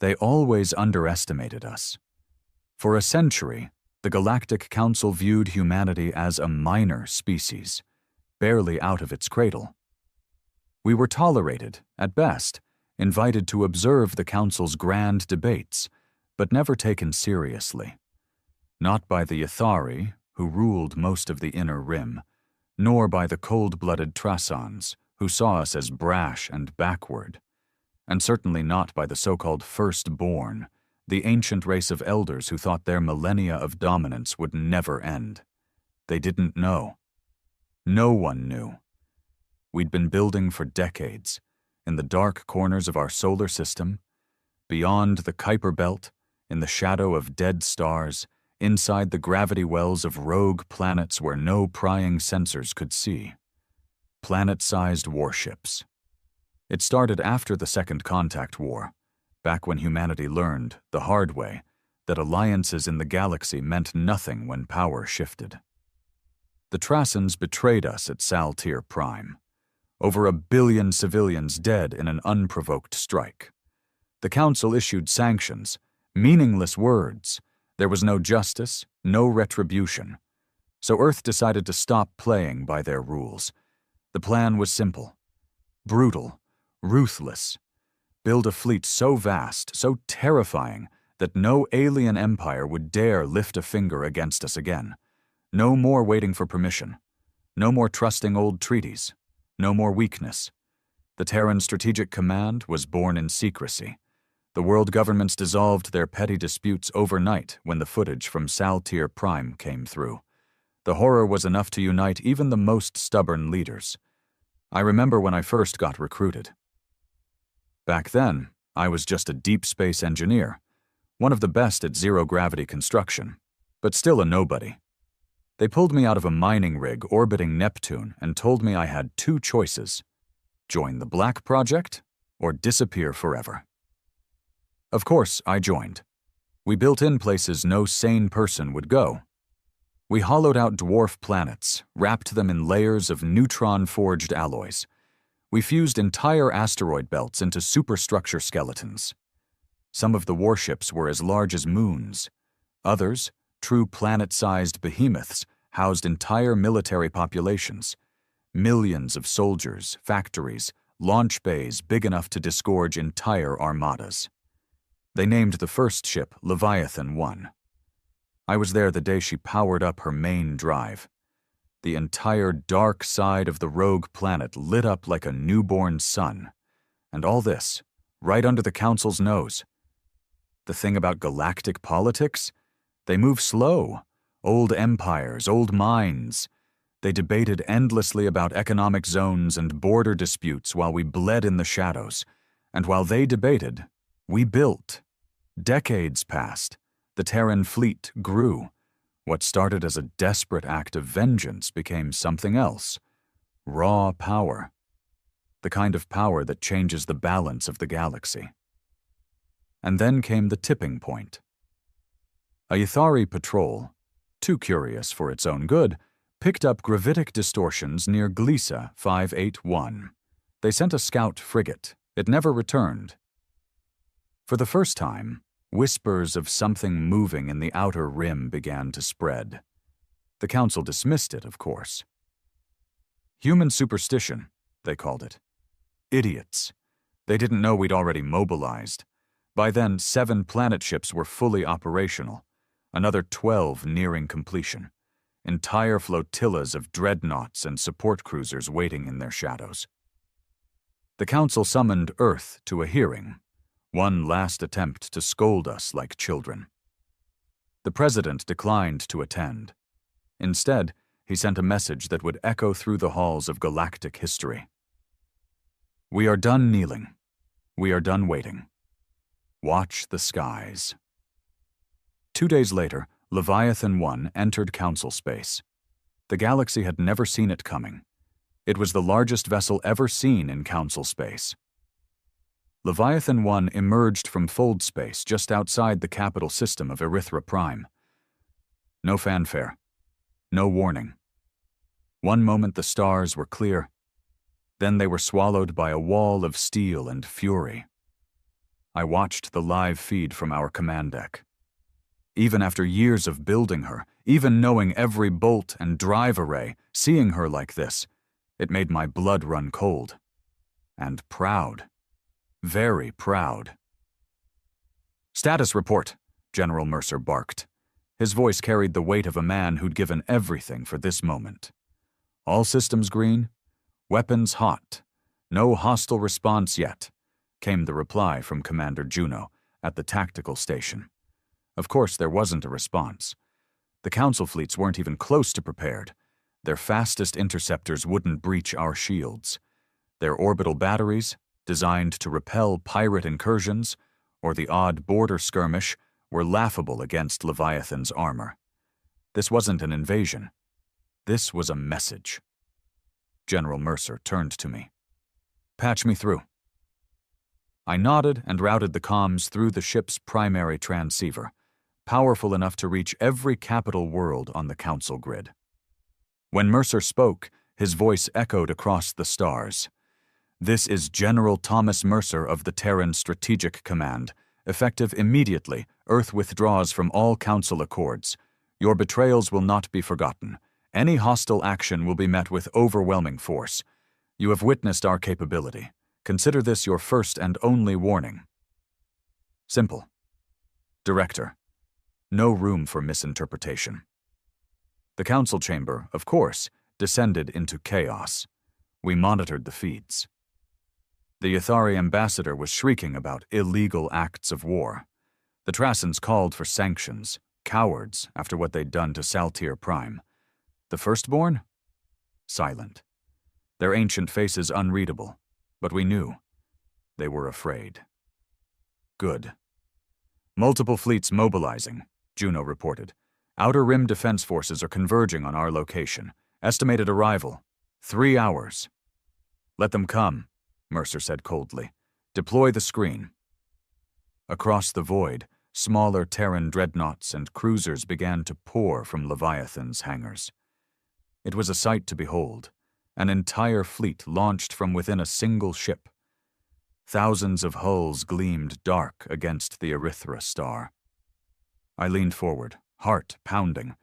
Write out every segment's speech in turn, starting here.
They always underestimated us. For a century, the Galactic Council viewed humanity as a minor species, barely out of its cradle. We were tolerated, at best, invited to observe the Council's grand debates, but never taken seriously. Not by the Ithari, who ruled most of the Inner Rim, nor by the cold-blooded Trasans, who saw us as brash and backward, and certainly not by the so-called Firstborn, the ancient race of elders who thought their millennia of dominance would never end. They didn't know. No one knew. We'd been building for decades, in the dark corners of our solar system, beyond the Kuiper Belt, in the shadow of dead stars, inside the gravity wells of rogue planets where no prying sensors could see. Planet-sized warships. It started after the Second Contact War, back when humanity learned, the hard way, that alliances in the galaxy meant nothing when power shifted. The Trasans betrayed us at Saltir Prime. Over 1 billion civilians dead in an unprovoked strike. The Council issued sanctions, meaningless words. There was no justice, no retribution. So Earth decided to stop playing by their rules. The plan was simple, brutal, ruthless. Build a fleet so vast, so terrifying, that no alien empire would dare lift a finger against us again. No more waiting for permission. No more trusting old treaties. No more weakness. The Terran Strategic Command was born in secrecy. The world governments dissolved their petty disputes overnight when the footage from Saltir Prime came through. The horror was enough to unite even the most stubborn leaders. I remember when I first got recruited. Back then, I was just a deep space engineer, one of the best at zero-gravity construction, but still a nobody. They pulled me out of a mining rig orbiting Neptune and told me I had 2 choices: join the Black Project or disappear forever. Of course, I joined. We built in places no sane person would go. We hollowed out dwarf planets, wrapped them in layers of neutron-forged alloys. We fused entire asteroid belts into superstructure skeletons. Some of the warships were as large as moons. Others, true planet-sized behemoths, housed entire military populations. Millions of soldiers, factories, launch bays big enough to disgorge entire armadas. They named the first ship Leviathan 1. I was there the day she powered up her main drive. The entire dark side of the rogue planet lit up like a newborn sun. And all this, right under the Council's nose. The thing about galactic politics? They move slow. Old empires, old minds. They debated endlessly about economic zones and border disputes while we bled in the shadows. And while they debated, we built. Decades passed. The Terran fleet grew. What started as a desperate act of vengeance became something else. Raw power. The kind of power that changes the balance of the galaxy. And then came the tipping point. A Ithari patrol, too curious for its own good, picked up gravitic distortions near Glisa 581. They sent a scout frigate. It never returned. For the first time, whispers of something moving in the outer rim began to spread. The Council dismissed it, of course. Human superstition, they called it. Idiots. They didn't know we'd already mobilized. By then, 7 planet ships were fully operational, another 12 nearing completion. Entire flotillas of dreadnoughts and support cruisers waiting in their shadows. The Council summoned Earth to a hearing, one last attempt to scold us like children. The President declined to attend. Instead, he sent a message that would echo through the halls of galactic history. We are done kneeling. We are done waiting. Watch the skies. 2 days later, Leviathan 1 entered Council space. The galaxy had never seen it coming. It was the largest vessel ever seen in Council space. Leviathan 1 emerged from fold space just outside the capital system of Erythra Prime. No fanfare. No warning. One moment the stars were clear. Then they were swallowed by a wall of steel and fury. I watched the live feed from our command deck. Even after years of building her, even knowing every bolt and drive array, seeing her like this, it made my blood run cold. And proud. Very proud. "Status report," General Mercer barked. His voice carried the weight of a man who'd given everything for this moment. "All systems green. Weapons hot. No hostile response yet," came the reply from Commander Juno at the tactical station. Of course, there wasn't a response. The Council fleets weren't even close to prepared. Their fastest interceptors wouldn't breach our shields. Their orbital batteries, designed to repel pirate incursions or the odd border skirmish, were laughable against Leviathan's armor. This wasn't an invasion. This was a message. General Mercer turned to me. "Patch me through." I nodded and routed the comms through the ship's primary transceiver, powerful enough to reach every capital world on the Council grid. When Mercer spoke, his voice echoed across the stars. "This is General Thomas Mercer of the Terran Strategic Command. Effective immediately, Earth withdraws from all Council accords. Your betrayals will not be forgotten. Any hostile action will be met with overwhelming force. You have witnessed our capability. Consider this your first and only warning." Simple. Director. No room for misinterpretation. The Council chamber, of course, descended into chaos. We monitored the feeds. The Yathari ambassador was shrieking about illegal acts of war. The Trassans called for sanctions, cowards after what they'd done to Saltir Prime. The Firstborn? Silent. Their ancient faces unreadable, but we knew. They were afraid. Good. "Multiple fleets mobilizing," Juno reported. "Outer Rim defense forces are converging on our location. Estimated arrival, 3 hours." "Let them come," Mercer said coldly. "Deploy the screen." Across the void, smaller Terran dreadnoughts and cruisers began to pour from Leviathan's hangars. It was a sight to behold. An entire fleet launched from within a single ship. Thousands of hulls gleamed dark against the Erythra star. I leaned forward, heart pounding.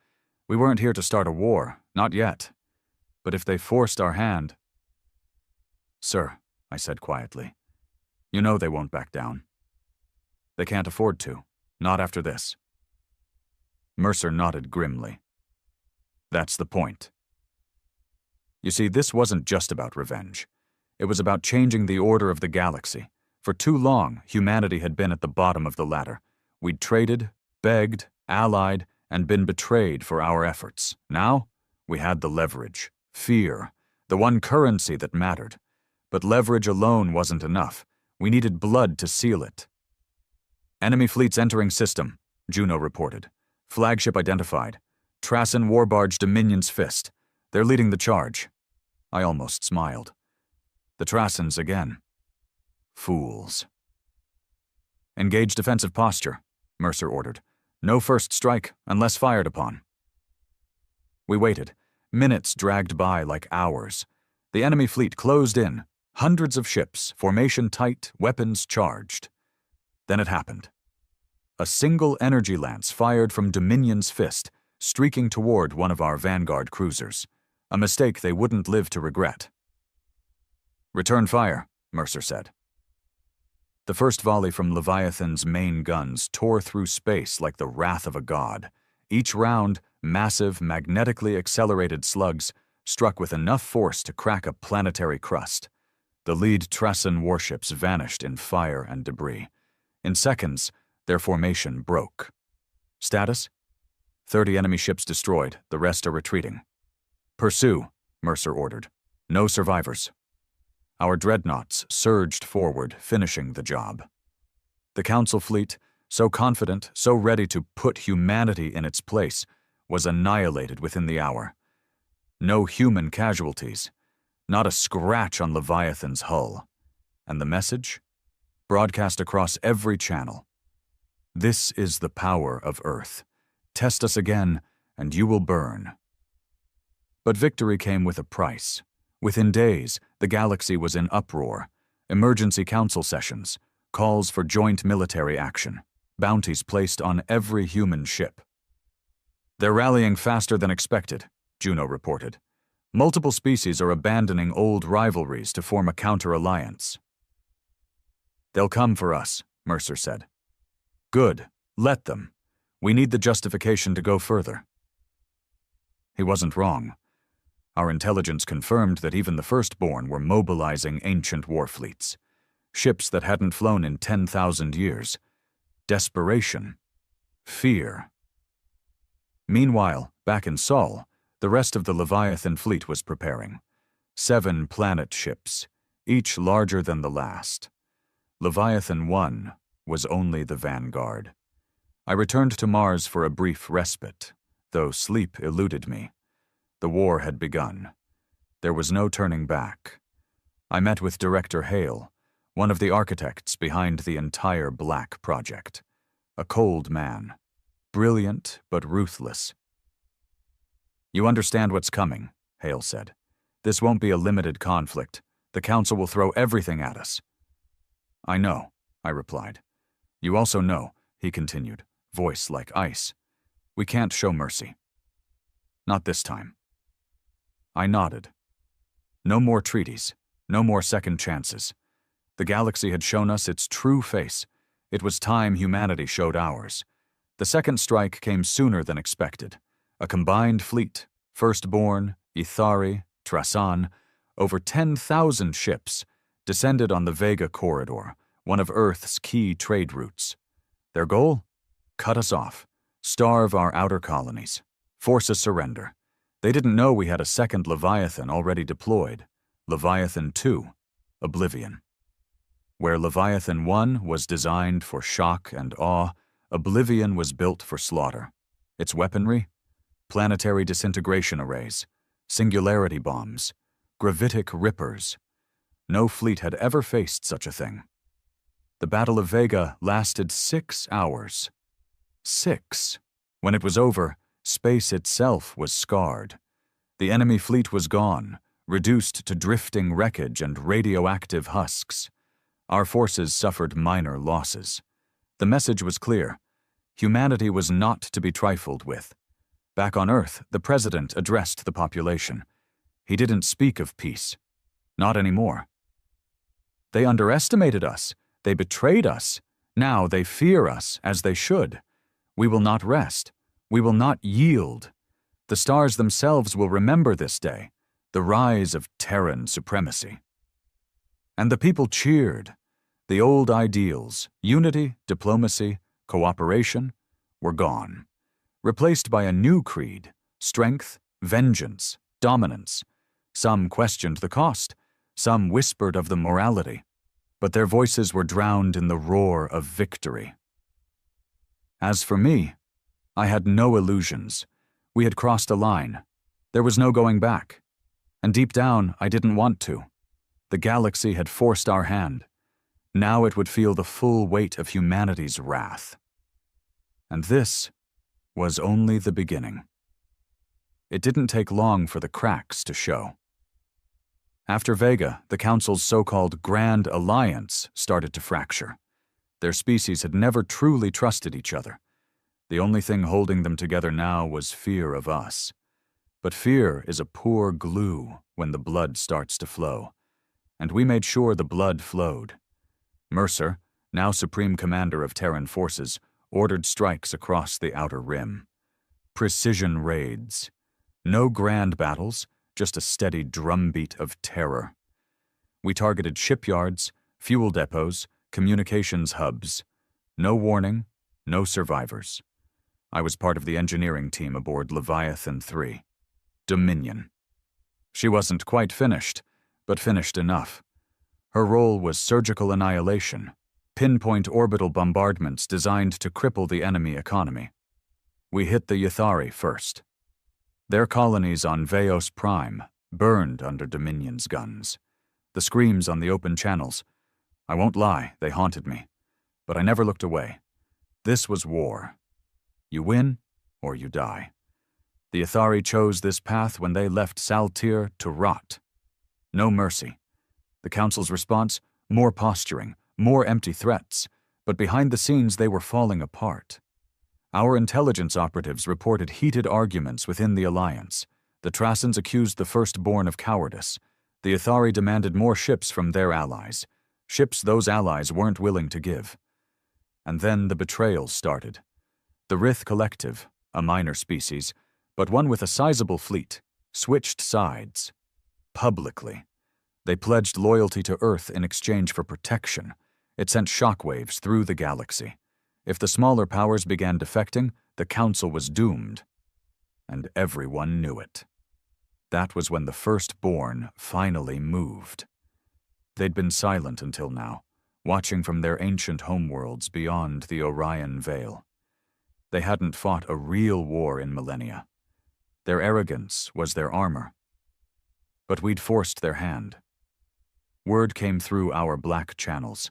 We weren't here to start a war, not yet. But if they forced our hand... "Sir," I said quietly, "you know they won't back down. They can't afford to, not after this." Mercer nodded grimly. "That's the point." You see, this wasn't just about revenge. It was about changing the order of the galaxy. For too long, humanity had been at the bottom of the ladder. We'd traded, begged, allied, and been betrayed for our efforts. Now, we had the leverage, fear, the one currency that mattered. But leverage alone wasn't enough. We needed blood to seal it. "Enemy fleets entering system," Juno reported. "Flagship identified. Trassan warbarge Dominion's Fist. They're leading the charge." I almost smiled. The Trassans again. Fools. "Engage defensive posture," Mercer ordered. "No first strike unless fired upon." We waited. Minutes dragged by like hours. The enemy fleet closed in. Hundreds of ships, formation tight, weapons charged. Then it happened. A single energy lance fired from Dominion's Fist, streaking toward one of our Vanguard cruisers. A mistake they wouldn't live to regret. "Return fire," Mercer said. The first volley from Leviathan's main guns tore through space like the wrath of a god. Each round, massive, magnetically accelerated slugs struck with enough force to crack a planetary crust. The lead Trassan warships vanished in fire and debris. In seconds, their formation broke. Status? 30 enemy ships destroyed, the rest are retreating. "Pursue," Mercer ordered. "No survivors." Our dreadnoughts surged forward, finishing the job. The Council fleet, so confident, so ready to put humanity in its place, was annihilated within the hour. No human casualties, not a scratch on Leviathan's hull. And the message? Broadcast across every channel. "This is the power of Earth. Test us again, and you will burn." But victory came with a price. Within days, the galaxy was in uproar. Emergency council sessions. calls for joint military action, bounties placed on every human ship. They're rallying faster than expected, Juno reported. Multiple species are abandoning old rivalries to form a counter-alliance. They'll come for us, Mercer said. Good, let them. We need the justification to go further. He wasn't wrong. Our intelligence confirmed that even the Firstborn were mobilizing ancient war fleets, ships that hadn't flown in 10,000 years. Desperation. Fear. Meanwhile, back in Sol, the rest of the Leviathan fleet was preparing. 7 planet ships, each larger than the last. Leviathan 1 was only the vanguard. I returned to Mars for a brief respite, though sleep eluded me. The war had begun. There was no turning back. I met with Director Hale, one of the architects behind the entire Black project. A cold man. Brilliant but ruthless. You understand what's coming, Hale said. This won't be a limited conflict. The Council will throw everything at us. I know, I replied. You also know, he continued, voice like ice. We can't show mercy. Not this time. I nodded. No more treaties, no more second chances. The galaxy had shown us its true face. It was time humanity showed ours. The second strike came sooner than expected. A combined fleet, Firstborn, Ithari, Trasan, over 10,000 ships, descended on the Vega Corridor, one of Earth's key trade routes. Their goal? Cut us off, starve our outer colonies, force a surrender. They didn't know we had a second Leviathan already deployed, Leviathan 2, Oblivion. Where Leviathan 1 was designed for shock and awe, Oblivion was built for slaughter. Its weaponry? Planetary disintegration arrays, singularity bombs, gravitic rippers. No fleet had ever faced such a thing. The Battle of Vega lasted 6 hours. 6. When it was over, space itself was scarred. The enemy fleet was gone, reduced to drifting wreckage and radioactive husks. Our forces suffered minor losses. The message was clear. Humanity was not to be trifled with. Back on Earth, the President addressed the population. He didn't speak of peace. Not anymore. They underestimated us. They betrayed us. Now they fear us, as they should. We will not rest. We will not yield. The stars themselves will remember this day, the rise of Terran supremacy. And the people cheered. The old ideals, unity, diplomacy, cooperation, were gone, replaced by a new creed, strength, vengeance, dominance. Some questioned the cost, some whispered of the morality, but their voices were drowned in the roar of victory. As for me, I had no illusions. We had crossed a line. There was no going back. And deep down, I didn't want to. The galaxy had forced our hand. Now it would feel the full weight of humanity's wrath. And this was only the beginning. It didn't take long for the cracks to show. After Vega, the Council's so-called Grand Alliance started to fracture. Their species had never truly trusted each other. The only thing holding them together now was fear of us. But fear is a poor glue when the blood starts to flow. And we made sure the blood flowed. Mercer, now Supreme Commander of Terran forces, ordered strikes across the Outer Rim. Precision raids. No grand battles, just a steady drumbeat of terror. We targeted shipyards, fuel depots, communications hubs. No warning, no survivors. I was part of the engineering team aboard Leviathan 3. Dominion. She wasn't quite finished, but finished enough. Her role was surgical annihilation, pinpoint orbital bombardments designed to cripple the enemy economy. We hit the Ithari first. Their colonies on Veos Prime burned under Dominion's guns. The screams on the open channels. I won't lie, they haunted me. But I never looked away. This was war. You win, or you die. The Ithari chose this path when they left Saltir to rot. No mercy. The Council's response? More posturing, More empty threats, but behind the scenes they were falling apart. Our intelligence operatives reported heated arguments within the Alliance. The Trassans accused the Firstborn of cowardice. The Ithari demanded more ships from their allies, ships those allies weren't willing to give. And then the betrayal started. The Rith Collective, a minor species, but one with a sizable fleet, switched sides. Publicly. They pledged loyalty to Earth in exchange for protection. It sent shockwaves through the galaxy. If the smaller powers began defecting, the Council was doomed. And everyone knew it. That was when the Firstborn finally moved. They'd been silent until now, watching from their ancient homeworlds beyond the Orion Veil. They hadn't fought a real war in millennia. Their arrogance was their armor. But we'd forced their hand. Word came through our black channels.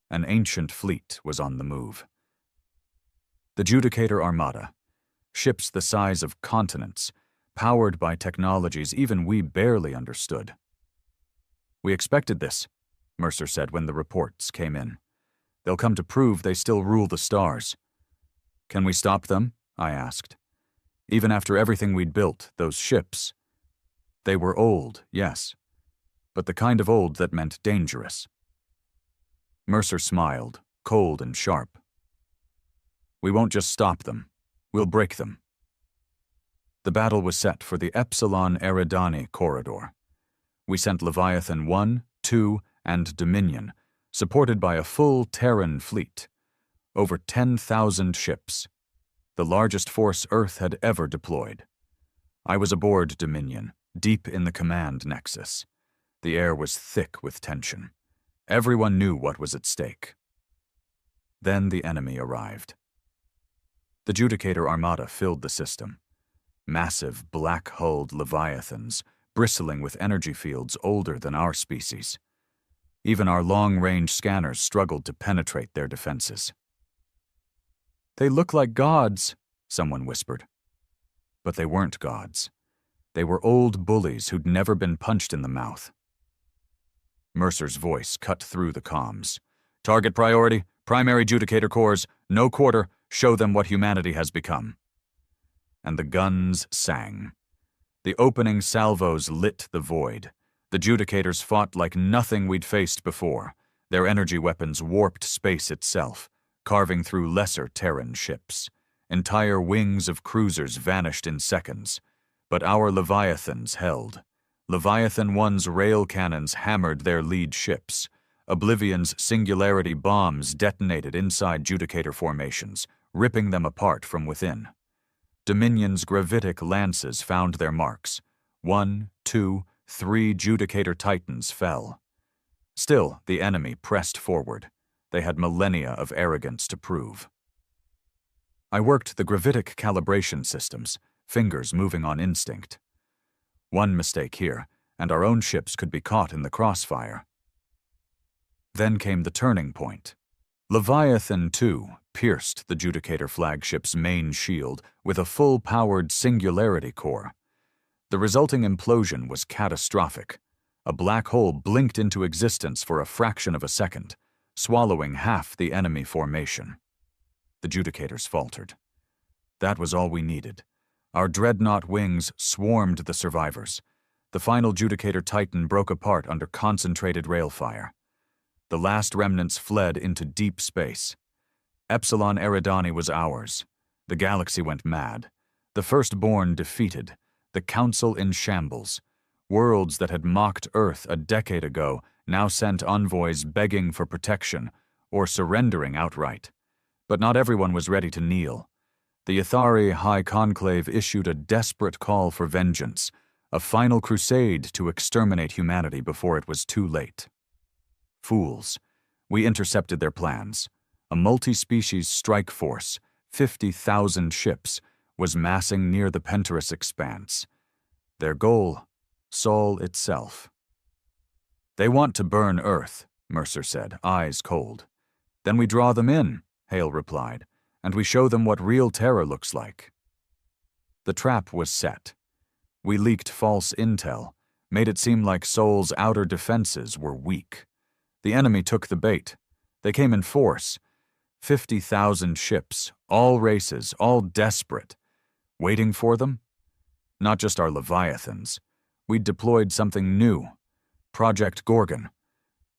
An ancient fleet was on the move. The Judicator Armada, ships the size of continents, powered by technologies even we barely understood. "We expected this," Mercer said when the reports came in. "They'll come to prove they still rule the stars." "Can we stop them?" I asked. "Even after everything we'd built, those ships." They were old, yes, but the kind of old that meant dangerous. Mercer smiled, cold and sharp. "We won't just stop them. We'll break them." The battle was set for the Epsilon Eridani corridor. We sent Leviathan 1, 2, and Dominion, supported by a full Terran fleet. Over 10,000 ships. The largest force Earth had ever deployed. I was aboard Dominion, deep in the command nexus. The air was thick with tension. Everyone knew what was at stake. Then the enemy arrived. The Judicator Armada filled the system. Massive, black-hulled Leviathans, bristling with energy fields older than our species. Even our long-range scanners struggled to penetrate their defenses. "They look like gods," someone whispered. But they weren't gods. They were old bullies who'd never been punched in the mouth. Mercer's voice cut through the comms. "Target priority, primary Judicator cores, no quarter, show them what humanity has become." And the guns sang. The opening salvos lit the void. The Judicators fought like nothing we'd faced before. Their energy weapons warped space itself, carving through lesser Terran ships. Entire wings of cruisers vanished in seconds. But our Leviathans held. Leviathan 1's rail cannons hammered their lead ships. Oblivion's singularity bombs detonated inside Judicator formations, ripping them apart from within. Dominion's gravitic lances found their marks. 1, 2, 3 Judicator Titans fell. Still, the enemy pressed forward. They had millennia of arrogance to prove. I worked the gravitic calibration systems, fingers moving on instinct. One mistake here, and our own ships could be caught in the crossfire. Then came the turning point. Leviathan 2 pierced the Judicator flagship's main shield with a full-powered singularity core. The resulting implosion was catastrophic. A black hole blinked into existence for a fraction of a second, swallowing half the enemy formation. The Judicators faltered. That was all we needed. Our dreadnought wings swarmed the survivors. The final Judicator Titan broke apart under concentrated railfire. The last remnants fled into deep space. Epsilon Eridani was ours. The galaxy went mad. The Firstborn defeated. The Council in shambles. Worlds that had mocked Earth a decade ago now sent envoys begging for protection or surrendering outright. But not everyone was ready to kneel. The Ithari High Conclave issued a desperate call for vengeance, a final crusade to exterminate humanity before it was too late. Fools. We intercepted their plans. A multi-species strike force, 50,000 ships, was massing near the Pentarus expanse. Their goal, Sol itself. "They want to burn Earth," Mercer said, eyes cold. "Then we draw them in," Hale replied, "and we show them what real terror looks like." The trap was set. We leaked false intel, made it seem like Sol's outer defenses were weak. The enemy took the bait. They came in force. 50,000 ships, all races, all desperate. Waiting for them? Not just our Leviathans. We'd deployed something new. Project Gorgon.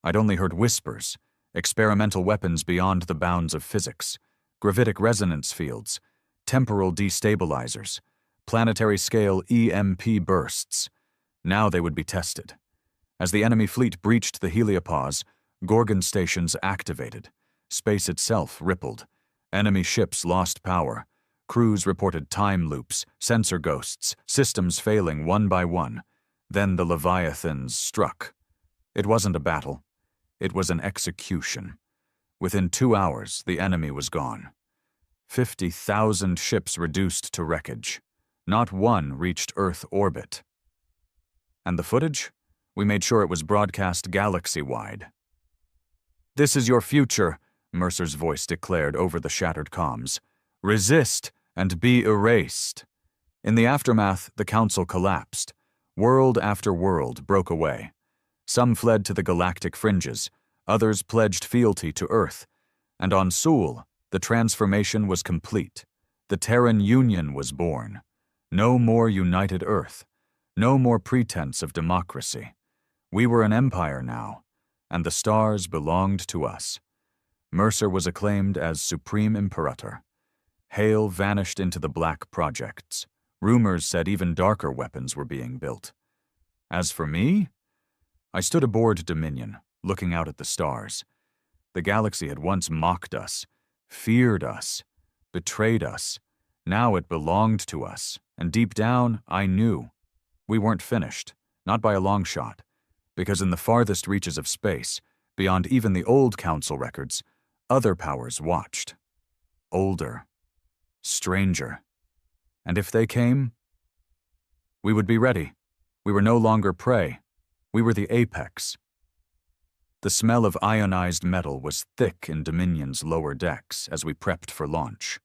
I'd only heard whispers. Experimental weapons beyond the bounds of physics. Gravitic resonance fields. Temporal destabilizers. Planetary-scale EMP bursts. Now they would be tested. As the enemy fleet breached the heliopause, Gorgon stations activated. Space itself rippled. Enemy ships lost power. Crews reported time loops, sensor ghosts, systems failing one by one. Then the Leviathans struck. It wasn't a battle. It was an execution. Within 2 hours, the enemy was gone. 50,000 ships reduced to wreckage. Not one reached Earth orbit. And the footage? We made sure it was broadcast galaxy-wide. "This is your future," Mercer's voice declared over the shattered comms. "Resist and be erased." In the aftermath, the council collapsed. World after world broke away. Some fled to the galactic fringes, others pledged fealty to Earth. And on Sul, the transformation was complete. The Terran Union was born. No more united Earth. No more pretense of democracy. We were an empire now, and the stars belonged to us. Mercer was acclaimed as Supreme Imperator. Hale vanished into the Black Projects. Rumors said even darker weapons were being built. As for me, I stood aboard Dominion, looking out at the stars. The galaxy had once mocked us, feared us, betrayed us. Now it belonged to us, and deep down, I knew. We weren't finished, not by a long shot, because in the farthest reaches of space, beyond even the old Council records, other powers watched. Older, stranger. And if they came, we would be ready. We were no longer prey. We were the apex. The smell of ionized metal was thick in Dominion's lower decks as we prepped for launch.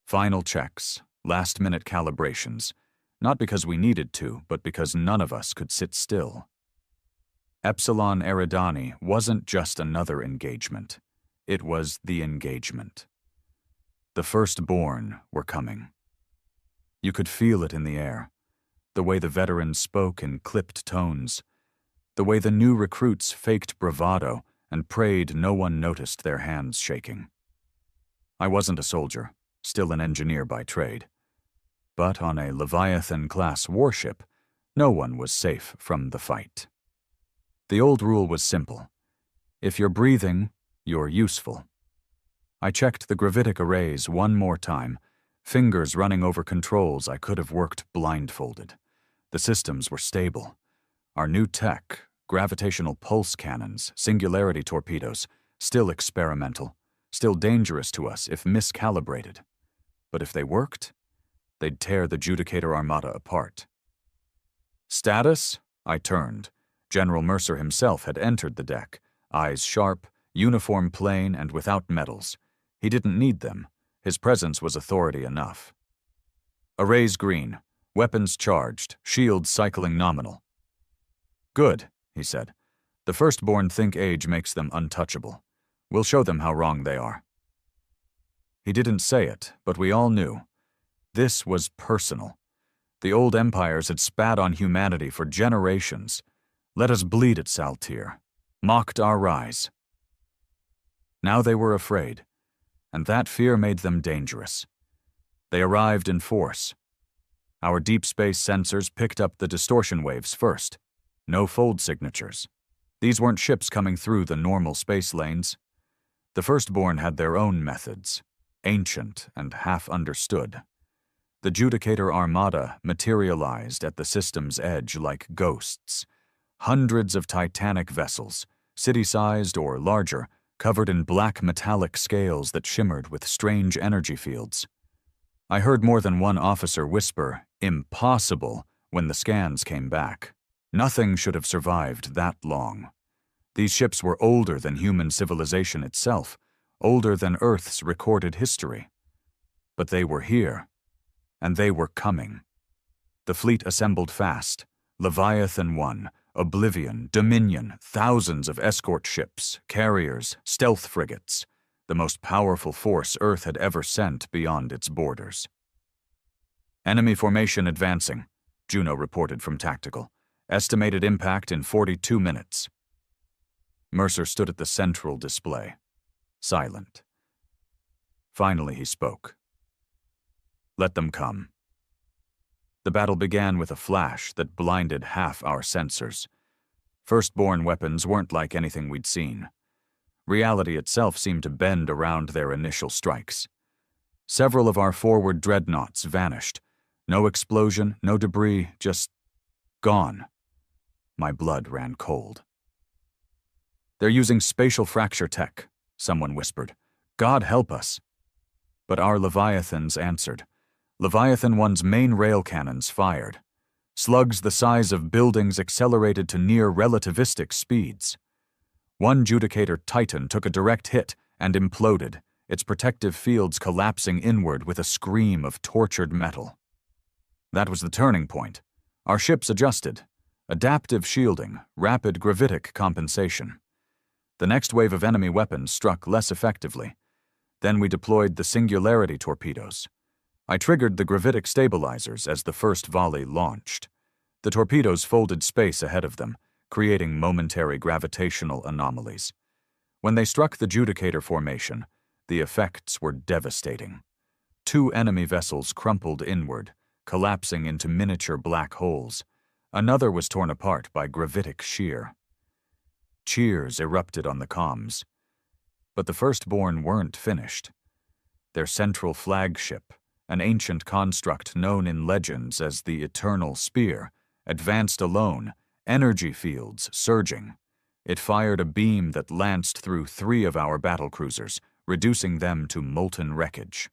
Final checks, last-minute calibrations, not because we needed to, but because none of us could sit still. Epsilon Eridani wasn't just another engagement. It was the engagement. The firstborn were coming. You could feel it in the air, the way the veterans spoke in clipped tones, the way the new recruits faked bravado and prayed no one noticed their hands shaking. I wasn't a soldier, still an engineer by trade. But on a Leviathan-class warship, no one was safe from the fight. The old rule was simple. If you're breathing, you're useful. I checked the gravitic arrays one more time, fingers running over controls I could have worked blindfolded. The systems were stable. Our new tech, gravitational pulse cannons, singularity torpedoes, still experimental, still dangerous to us if miscalibrated. But if they worked, they'd tear the Judicator Armada apart. Status? I turned. General Mercer himself had entered the deck, eyes sharp, uniform plain and without medals. He didn't need them. His presence was authority enough. Arrays green, weapons charged, shields cycling nominal. Good, he said. The firstborn think age makes them untouchable. We'll show them how wrong they are. He didn't say it, but we all knew. This was personal. The old empires had spat on humanity for generations. Let us bleed at Saltir. Mocked our rise. Now they were afraid, and that fear made them dangerous. They arrived in force. Our deep space sensors picked up the distortion waves first. No fold signatures. These weren't ships coming through the normal space lanes. The firstborn had their own methods, ancient and half understood. The Judicator Armada materialized at the system's edge like ghosts. Hundreds of titanic vessels, city-sized or larger, covered in black metallic scales that shimmered with strange energy fields. I heard more than one officer whisper, "Impossible," when the scans came back. Nothing should have survived that long. These ships were older than human civilization itself, older than Earth's recorded history. But they were here, and they were coming. The fleet assembled fast. Leviathan 1, Oblivion, Dominion, thousands of escort ships, carriers, stealth frigates, the most powerful force Earth had ever sent beyond its borders. Enemy formation advancing, Juno reported from Tactical. Estimated impact in 42 minutes. Mercer stood at the central display, silent. Finally he spoke. Let them come. The battle began with a flash that blinded half our sensors. Firstborn weapons weren't like anything we'd seen. Reality itself seemed to bend around their initial strikes. Several of our forward dreadnoughts vanished. No explosion, no debris, just gone. My blood ran cold. They're using spatial fracture tech, someone whispered. God help us. But our Leviathans answered. Leviathan 1's main rail cannons fired. Slugs the size of buildings accelerated to near relativistic speeds. One Judicator Titan took a direct hit and imploded, its protective fields collapsing inward with a scream of tortured metal. That was the turning point. Our ships adjusted. Adaptive shielding, rapid gravitic compensation. The next wave of enemy weapons struck less effectively. Then we deployed the singularity torpedoes. I triggered the gravitic stabilizers as the first volley launched. The torpedoes folded space ahead of them, creating momentary gravitational anomalies. When they struck the Judicator formation, the effects were devastating. 2 enemy vessels crumpled inward, collapsing into miniature black holes. Another was torn apart by gravitic shear. Cheers erupted on the comms. But the Firstborn weren't finished. Their central flagship, an ancient construct known in legends as the Eternal Spear, advanced alone, energy fields surging. It fired a beam that lanced through 3 of our battlecruisers, reducing them to molten wreckage.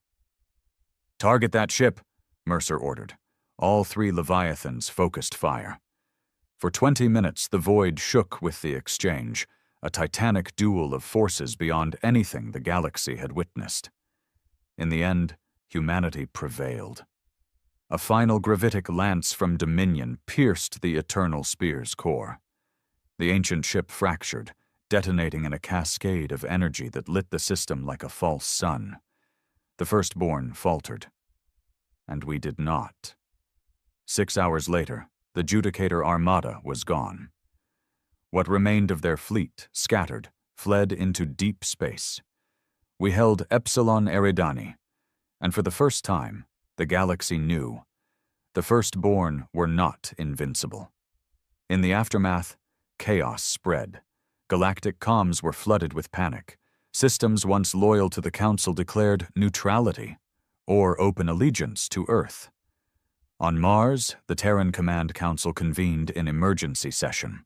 Target that ship, Mercer ordered. All 3 Leviathans focused fire. For 20 minutes, the void shook with the exchange, a titanic duel of forces beyond anything the galaxy had witnessed. In the end, humanity prevailed. A final gravitic lance from Dominion pierced the Eternal Spear's core. The ancient ship fractured, detonating in a cascade of energy that lit the system like a false sun. The Firstborn faltered. And we did not. 6 hours later, the Judicator Armada was gone. What remained of their fleet, scattered, fled into deep space. We held Epsilon Eridani, and for the first time, the galaxy knew. The Firstborn were not invincible. In the aftermath, chaos spread. Galactic comms were flooded with panic. Systems once loyal to the Council declared neutrality, or open allegiance to Earth. On Mars, the Terran Command Council convened in emergency session.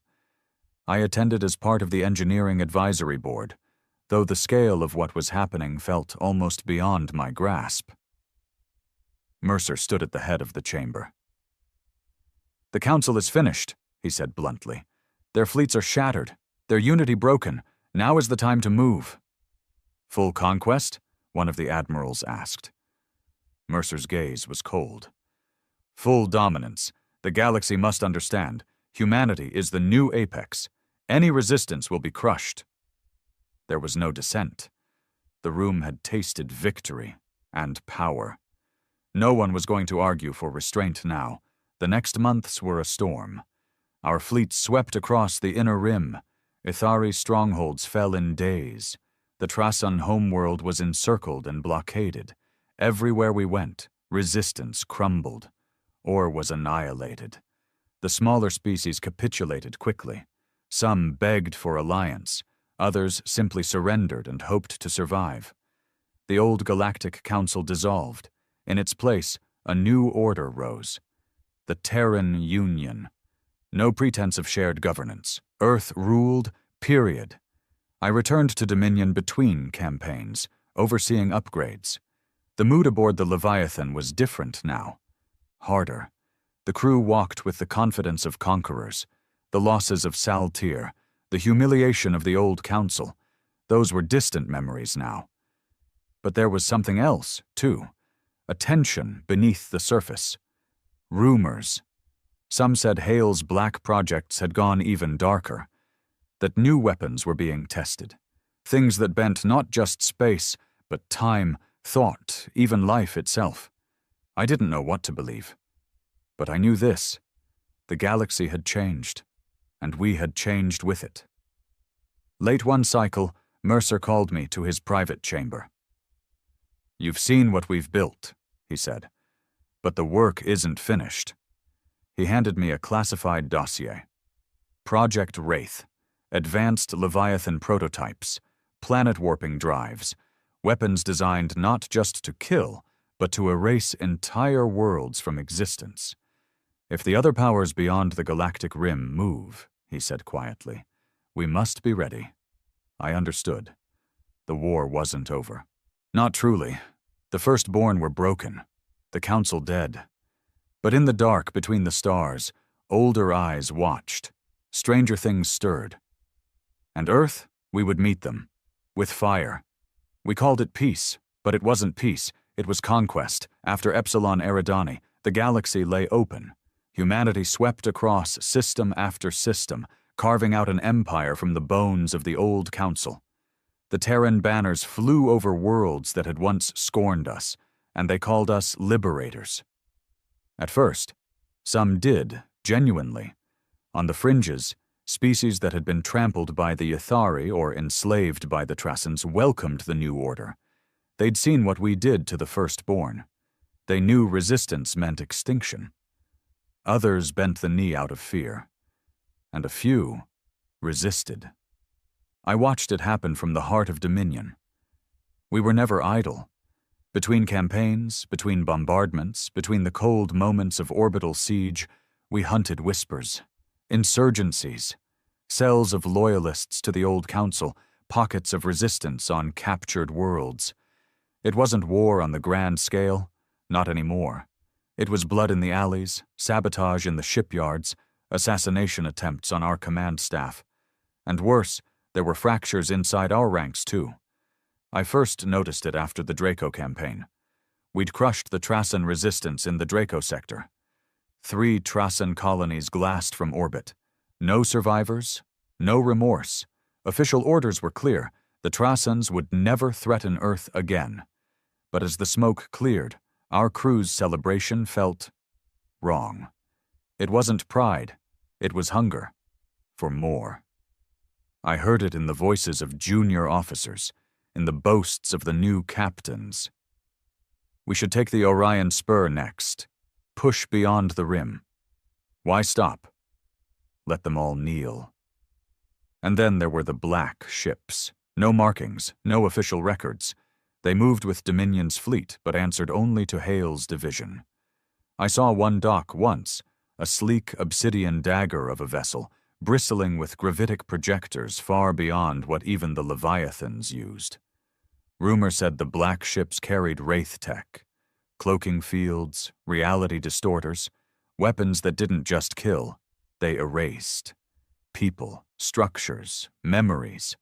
I attended as part of the Engineering Advisory Board, though the scale of what was happening felt almost beyond my grasp. Mercer stood at the head of the chamber. The Council is finished, he said bluntly. Their fleets are shattered, their unity broken. Now is the time to move. Full conquest? One of the admirals asked. Mercer's gaze was cold. Full dominance. The galaxy must understand. Humanity is the new apex. Any resistance will be crushed. There was no dissent. The room had tasted victory and power. No one was going to argue for restraint now. The next months were a storm. Our fleet swept across the inner rim. Ithari's strongholds fell in days. The Trasan homeworld was encircled and blockaded. Everywhere we went, resistance crumbled, or was annihilated. The smaller species capitulated quickly. Some begged for alliance. Others simply surrendered and hoped to survive. The old Galactic Council dissolved. In its place, a new order rose. The Terran Union. No pretense of shared governance. Earth ruled, period. I returned to Dominion between campaigns, overseeing upgrades. The mood aboard the Leviathan was different now. Harder. The crew walked with the confidence of conquerors. The losses of Saltir, the humiliation of the old council, those were distant memories now. But there was something else, too. A tension beneath the surface. Rumors. Some said Hale's black projects had gone even darker, that new weapons were being tested, things that bent not just space, but time, thought, even life itself. I didn't know what to believe. But I knew this: the galaxy had changed, and we had changed with it. Late one cycle, Mercer called me to his private chamber. "You've seen what we've built," he said, "but the work isn't finished." He handed me a classified dossier. Project Wraith, advanced Leviathan prototypes, planet-warping drives, weapons designed not just to kill, but to erase entire worlds from existence. "If the other powers beyond the galactic rim move," he said quietly, "we must be ready." I understood. The war wasn't over. Not truly. The Firstborn were broken, the Council dead. But in the dark between the stars, older eyes watched. Stranger things stirred. And Earth, we would meet them. With fire. We called it peace, but it wasn't peace. It was conquest. After Epsilon Eridani, the galaxy lay open. Humanity swept across system after system, carving out an empire from the bones of the old Council. The Terran banners flew over worlds that had once scorned us, and they called us liberators. At first, some did, genuinely. On the fringes, species that had been trampled by the Ithari or enslaved by the Trassans welcomed the new order. They'd seen what we did to the Firstborn. They knew resistance meant extinction. Others bent the knee out of fear. And a few resisted. I watched it happen from the heart of Dominion. We were never idle. Between campaigns, between bombardments, between the cold moments of orbital siege, we hunted whispers, insurgencies, cells of loyalists to the old Council, pockets of resistance on captured worlds. It wasn't war on the grand scale, not anymore. It was blood in the alleys, sabotage in the shipyards, assassination attempts on our command staff. And worse, there were fractures inside our ranks too. I first noticed it after the Draco campaign. We'd crushed the Trassan resistance in the Draco sector. 3 Trassan colonies glassed from orbit. No survivors, no remorse. Official orders were clear. The Trassans would never threaten Earth again. But as the smoke cleared, our crew's celebration felt wrong. It wasn't pride, it was hunger for more. I heard it in the voices of junior officers, in the boasts of the new captains. We should take the Orion Spur next. Push beyond the rim. Why stop? Let them all kneel. And then there were the black ships. No markings, no official records. They moved with Dominion's fleet, but answered only to Hale's division. I saw one dock once, a sleek obsidian dagger of a vessel, bristling with gravitic projectors far beyond what even the Leviathans used. Rumor said the black ships carried Wraith tech, cloaking fields, reality distorters, weapons that didn't just kill, they erased. People, structures, memories.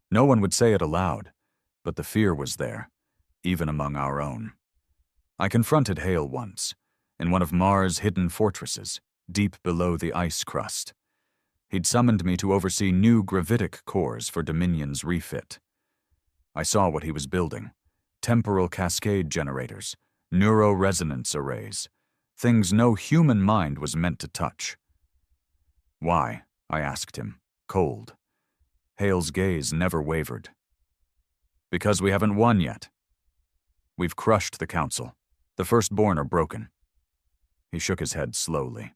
No one would say it aloud, but the fear was there, even among our own. I confronted Hale once, in one of Mars' hidden fortresses, deep below the ice crust. He'd summoned me to oversee new gravitic cores for Dominion's refit. I saw what he was building: temporal cascade generators, neuroresonance arrays, things no human mind was meant to touch. Why? I asked him, cold. Hale's gaze never wavered. Because we haven't won yet. We've crushed the Council. The Firstborn are broken. He shook his head slowly.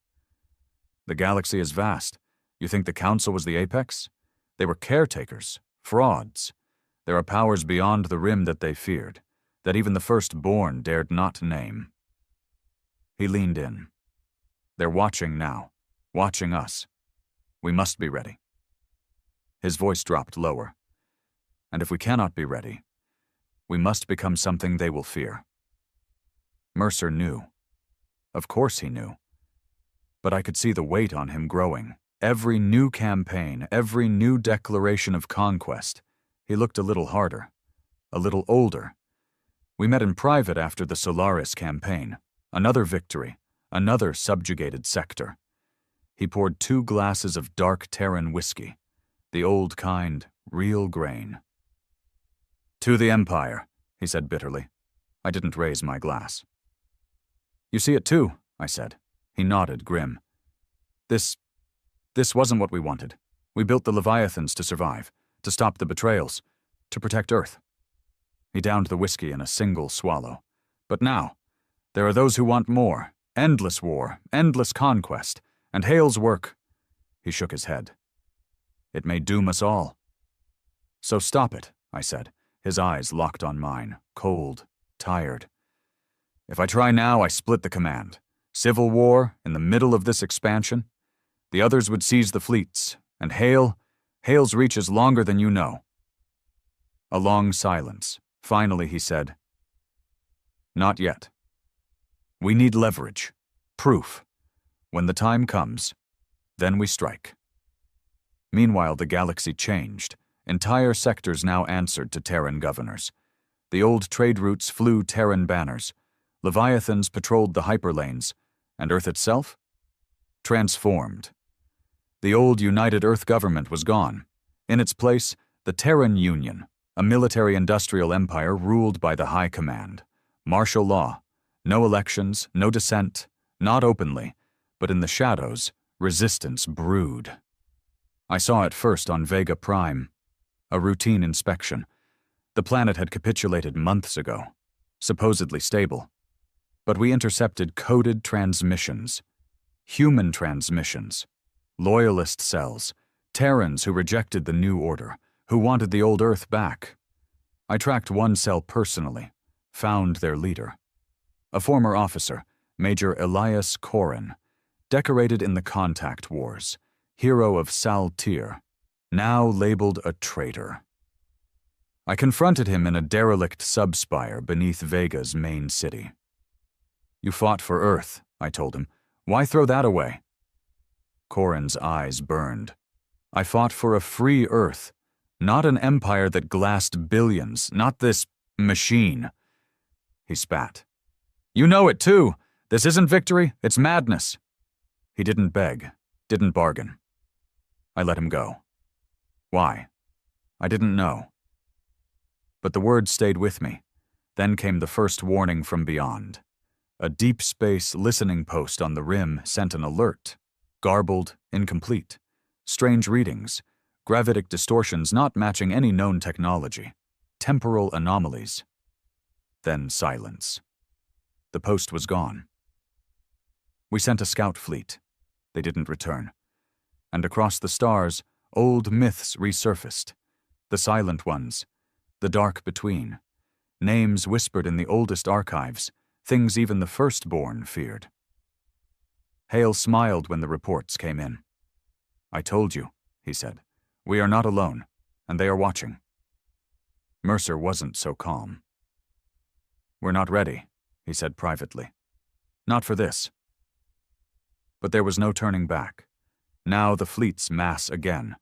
The galaxy is vast. You think the Council was the apex? They were caretakers, frauds. There are powers beyond the rim that they feared, that even the Firstborn dared not name. He leaned in. They're watching now, watching us. We must be ready. His voice dropped lower. And if we cannot be ready, we must become something they will fear. Mercer knew. Of course he knew. But I could see the weight on him growing. Every new campaign, every new declaration of conquest, he looked a little harder, a little older. We met in private after the Solaris campaign. Another victory, another subjugated sector. He poured 2 glasses of dark Terran whiskey, the old kind, real grain. "To the Empire," he said bitterly. I didn't raise my glass. "You see it too," I said. He nodded, grim. This wasn't what we wanted. We built the Leviathans to survive, to stop the betrayals, to protect Earth." He downed the whiskey in a single swallow. "But now, there are those who want more. Endless war, endless conquest, and Hale's work." He shook his head. "It may doom us all." "So stop it," I said, his eyes locked on mine, cold, tired. "If I try now, I split the command. Civil war, in the middle of this expansion. The others would seize the fleets, and Hale's reach is longer than you know." A long silence. Finally, he said, "Not yet. We need leverage, proof. When the time comes, then we strike." Meanwhile, the galaxy changed. Entire sectors now answered to Terran governors. The old trade routes flew Terran banners. Leviathans patrolled the hyperlanes, and Earth itself? Transformed. The old United Earth government was gone. In its place, the Terran Union, a military-industrial empire ruled by the High Command. Martial law. No elections, no dissent, not openly, but in the shadows, resistance brewed. I saw it first on Vega Prime. A routine inspection. The planet had capitulated months ago, supposedly stable. But we intercepted coded transmissions. Human transmissions. Loyalist cells. Terrans who rejected the new order, who wanted the old Earth back. I tracked one cell personally, found their leader. A former officer, Major Elias Corrin, decorated in the Contact Wars, hero of Saltir, now labeled a traitor. I confronted him in a derelict subspire beneath Vega's main city. "You fought for Earth," I told him. "Why throw that away?" Corrin's eyes burned. "I fought for a free Earth, not an empire that glassed billions, not this machine." He spat. "You know it too. This isn't victory, it's madness." He didn't beg, didn't bargain. I let him go. Why? I didn't know. But the words stayed with me. Then came the first warning from beyond. A deep space listening post on the rim sent an alert. Garbled, incomplete. Strange readings. Gravitic distortions not matching any known technology. Temporal anomalies. Then silence. The post was gone. We sent a scout fleet. They didn't return. And across the stars, old myths resurfaced. The silent ones. The dark between. Names whispered in the oldest archives. Things even the firstborn feared. Hale smiled when the reports came in. "I told you," he said. "We are not alone, and they are watching." Mercer wasn't so calm. "We're not ready," he said privately. "Not for this." But there was no turning back. Now the fleets mass again.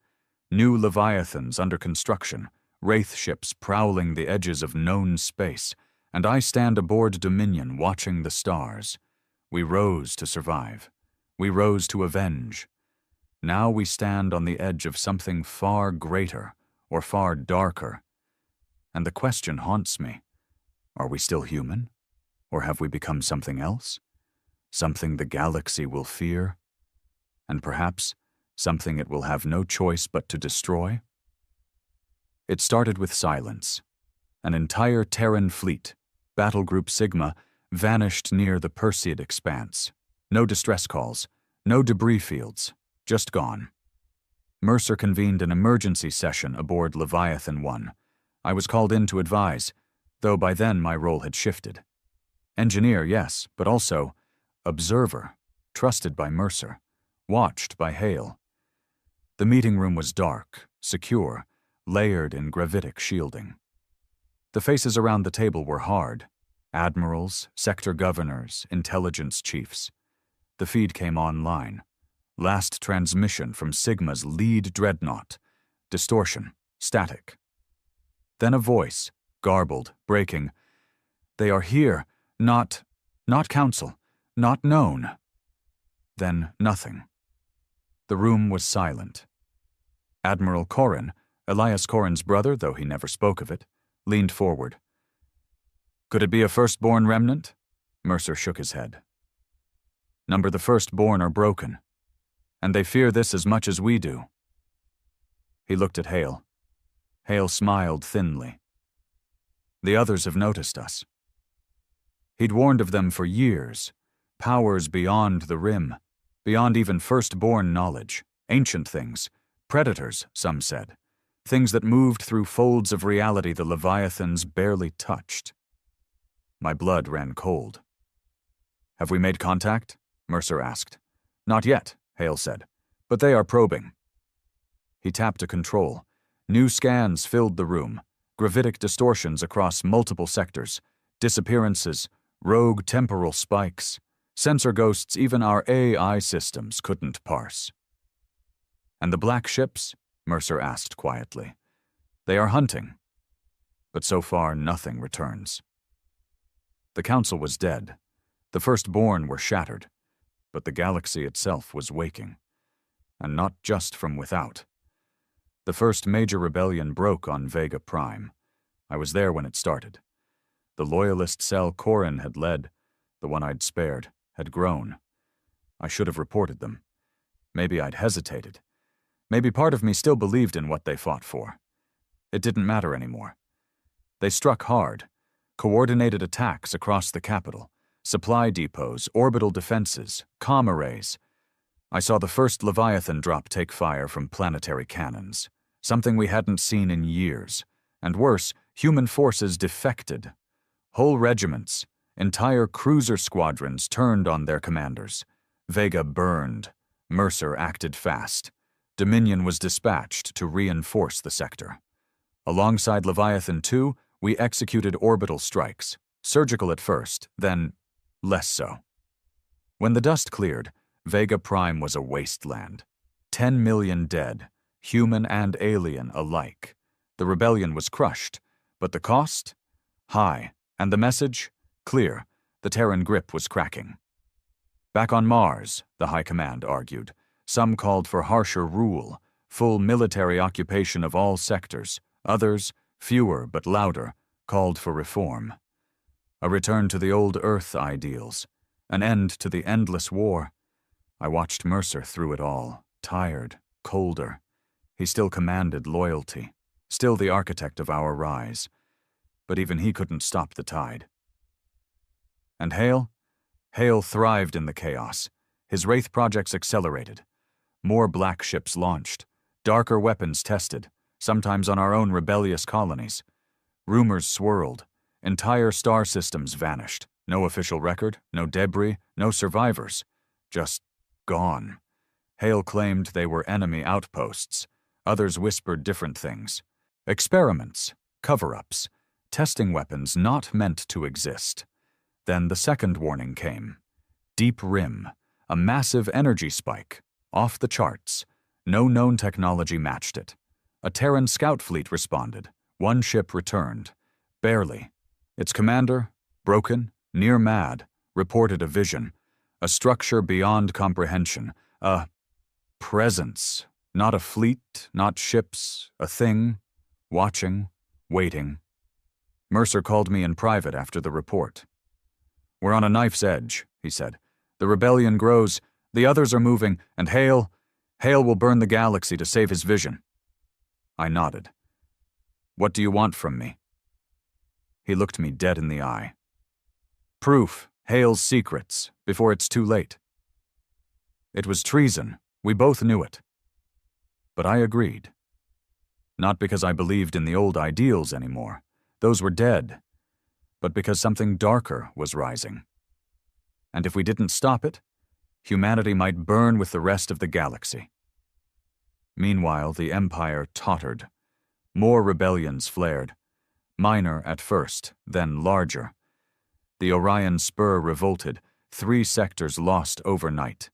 New Leviathans under construction, wraith ships prowling the edges of known space, and I stand aboard Dominion watching the stars. We rose to survive. We rose to avenge. Now we stand on the edge of something far greater or far darker. And the question haunts me. Are we still human? Or have we become something else? Something the galaxy will fear? And perhaps something it will have no choice but to destroy? It started with silence. An entire Terran fleet, Battle Group Sigma, vanished near the Perseid expanse. No distress calls, no debris fields, just gone. Mercer convened an emergency session aboard Leviathan 1. I was called in to advise, though by then my role had shifted. Engineer, yes, but also observer, trusted by Mercer, watched by Hale. The meeting room was dark, secure, layered in gravitic shielding. The faces around the table were hard. Admirals, sector governors, intelligence chiefs. The feed came online. Last transmission from Sigma's lead dreadnought. Distortion, static. Then a voice, garbled, breaking. "They are here, not council, not known." Then nothing. The room was silent. Admiral Corrin, Elias Corrin's brother, though he never spoke of it, leaned forward. "Could it be a firstborn remnant?" Mercer shook his head. "Number the firstborn are broken, and they fear this as much as we do." He looked at Hale. Hale smiled thinly. "The others have noticed us." He'd warned of them for years, powers beyond the rim, beyond even firstborn knowledge, ancient things, predators, some said, things that moved through folds of reality the Leviathans barely touched. My blood ran cold. "Have we made contact?" Mercer asked. "Not yet," Hale said, "but they are probing." He tapped a control. New scans filled the room, gravitic distortions across multiple sectors, disappearances, rogue temporal spikes, sensor ghosts even our AI systems couldn't parse. "And the black ships?" Mercer asked quietly. "They are hunting, but so far nothing returns." The Council was dead. The firstborn were shattered, but the galaxy itself was waking. And not just from without. The first major rebellion broke on Vega Prime. I was there when it started. The loyalist cell Corrin had led, the one I'd spared, had grown. I should have reported them. Maybe I'd hesitated. Maybe part of me still believed in what they fought for. It didn't matter anymore. They struck hard, coordinated attacks across the capital, supply depots, orbital defenses, comm arrays. I saw the first Leviathan drop take fire from planetary cannons, something we hadn't seen in years. And worse, human forces defected. Whole regiments, entire cruiser squadrons turned on their commanders. Vega burned. Mercer acted fast. Dominion was dispatched to reinforce the sector. Alongside Leviathan II, we executed orbital strikes, surgical at first, then less so. When the dust cleared, Vega Prime was a wasteland. 10 million dead, human and alien alike. The rebellion was crushed, but the cost? High, and the message? Clear. The Terran grip was cracking. Back on Mars, the High Command argued, some called for harsher rule, full military occupation of all sectors. Others, fewer but louder, called for reform. A return to the old Earth ideals, an end to the endless war. I watched Mercer through it all, tired, colder. He still commanded loyalty, still the architect of our rise. But even he couldn't stop the tide. And Hale? Hale thrived in the chaos. His Wraith projects accelerated. More black ships launched, darker weapons tested, sometimes on our own rebellious colonies. Rumors swirled. Entire star systems vanished. No official record, no debris, no survivors. Just gone. Hale claimed they were enemy outposts. Others whispered different things. Experiments, cover-ups, testing weapons not meant to exist. Then the second warning came. Deep rim, a massive energy spike, off the charts. No known technology matched it. A Terran scout fleet responded. One ship returned. Barely. Its commander, broken, near mad, reported a vision. A structure beyond comprehension. A presence. Not a fleet, not ships. A thing. Watching. Waiting. Mercer called me in private after the report. "We're on a knife's edge," he said. "The rebellion grows, the others are moving, and Hale will burn the galaxy to save his vision." I nodded. "What do you want from me?" He looked me dead in the eye. "Proof, Hale's secrets, before it's too late." It was treason, we both knew it. But I agreed. Not because I believed in the old ideals anymore. Those were dead. But because something darker was rising. And if we didn't stop it, humanity might burn with the rest of the galaxy. Meanwhile, the Empire tottered. More rebellions flared. Minor at first, then larger. The Orion Spur revolted. 3 sectors lost overnight.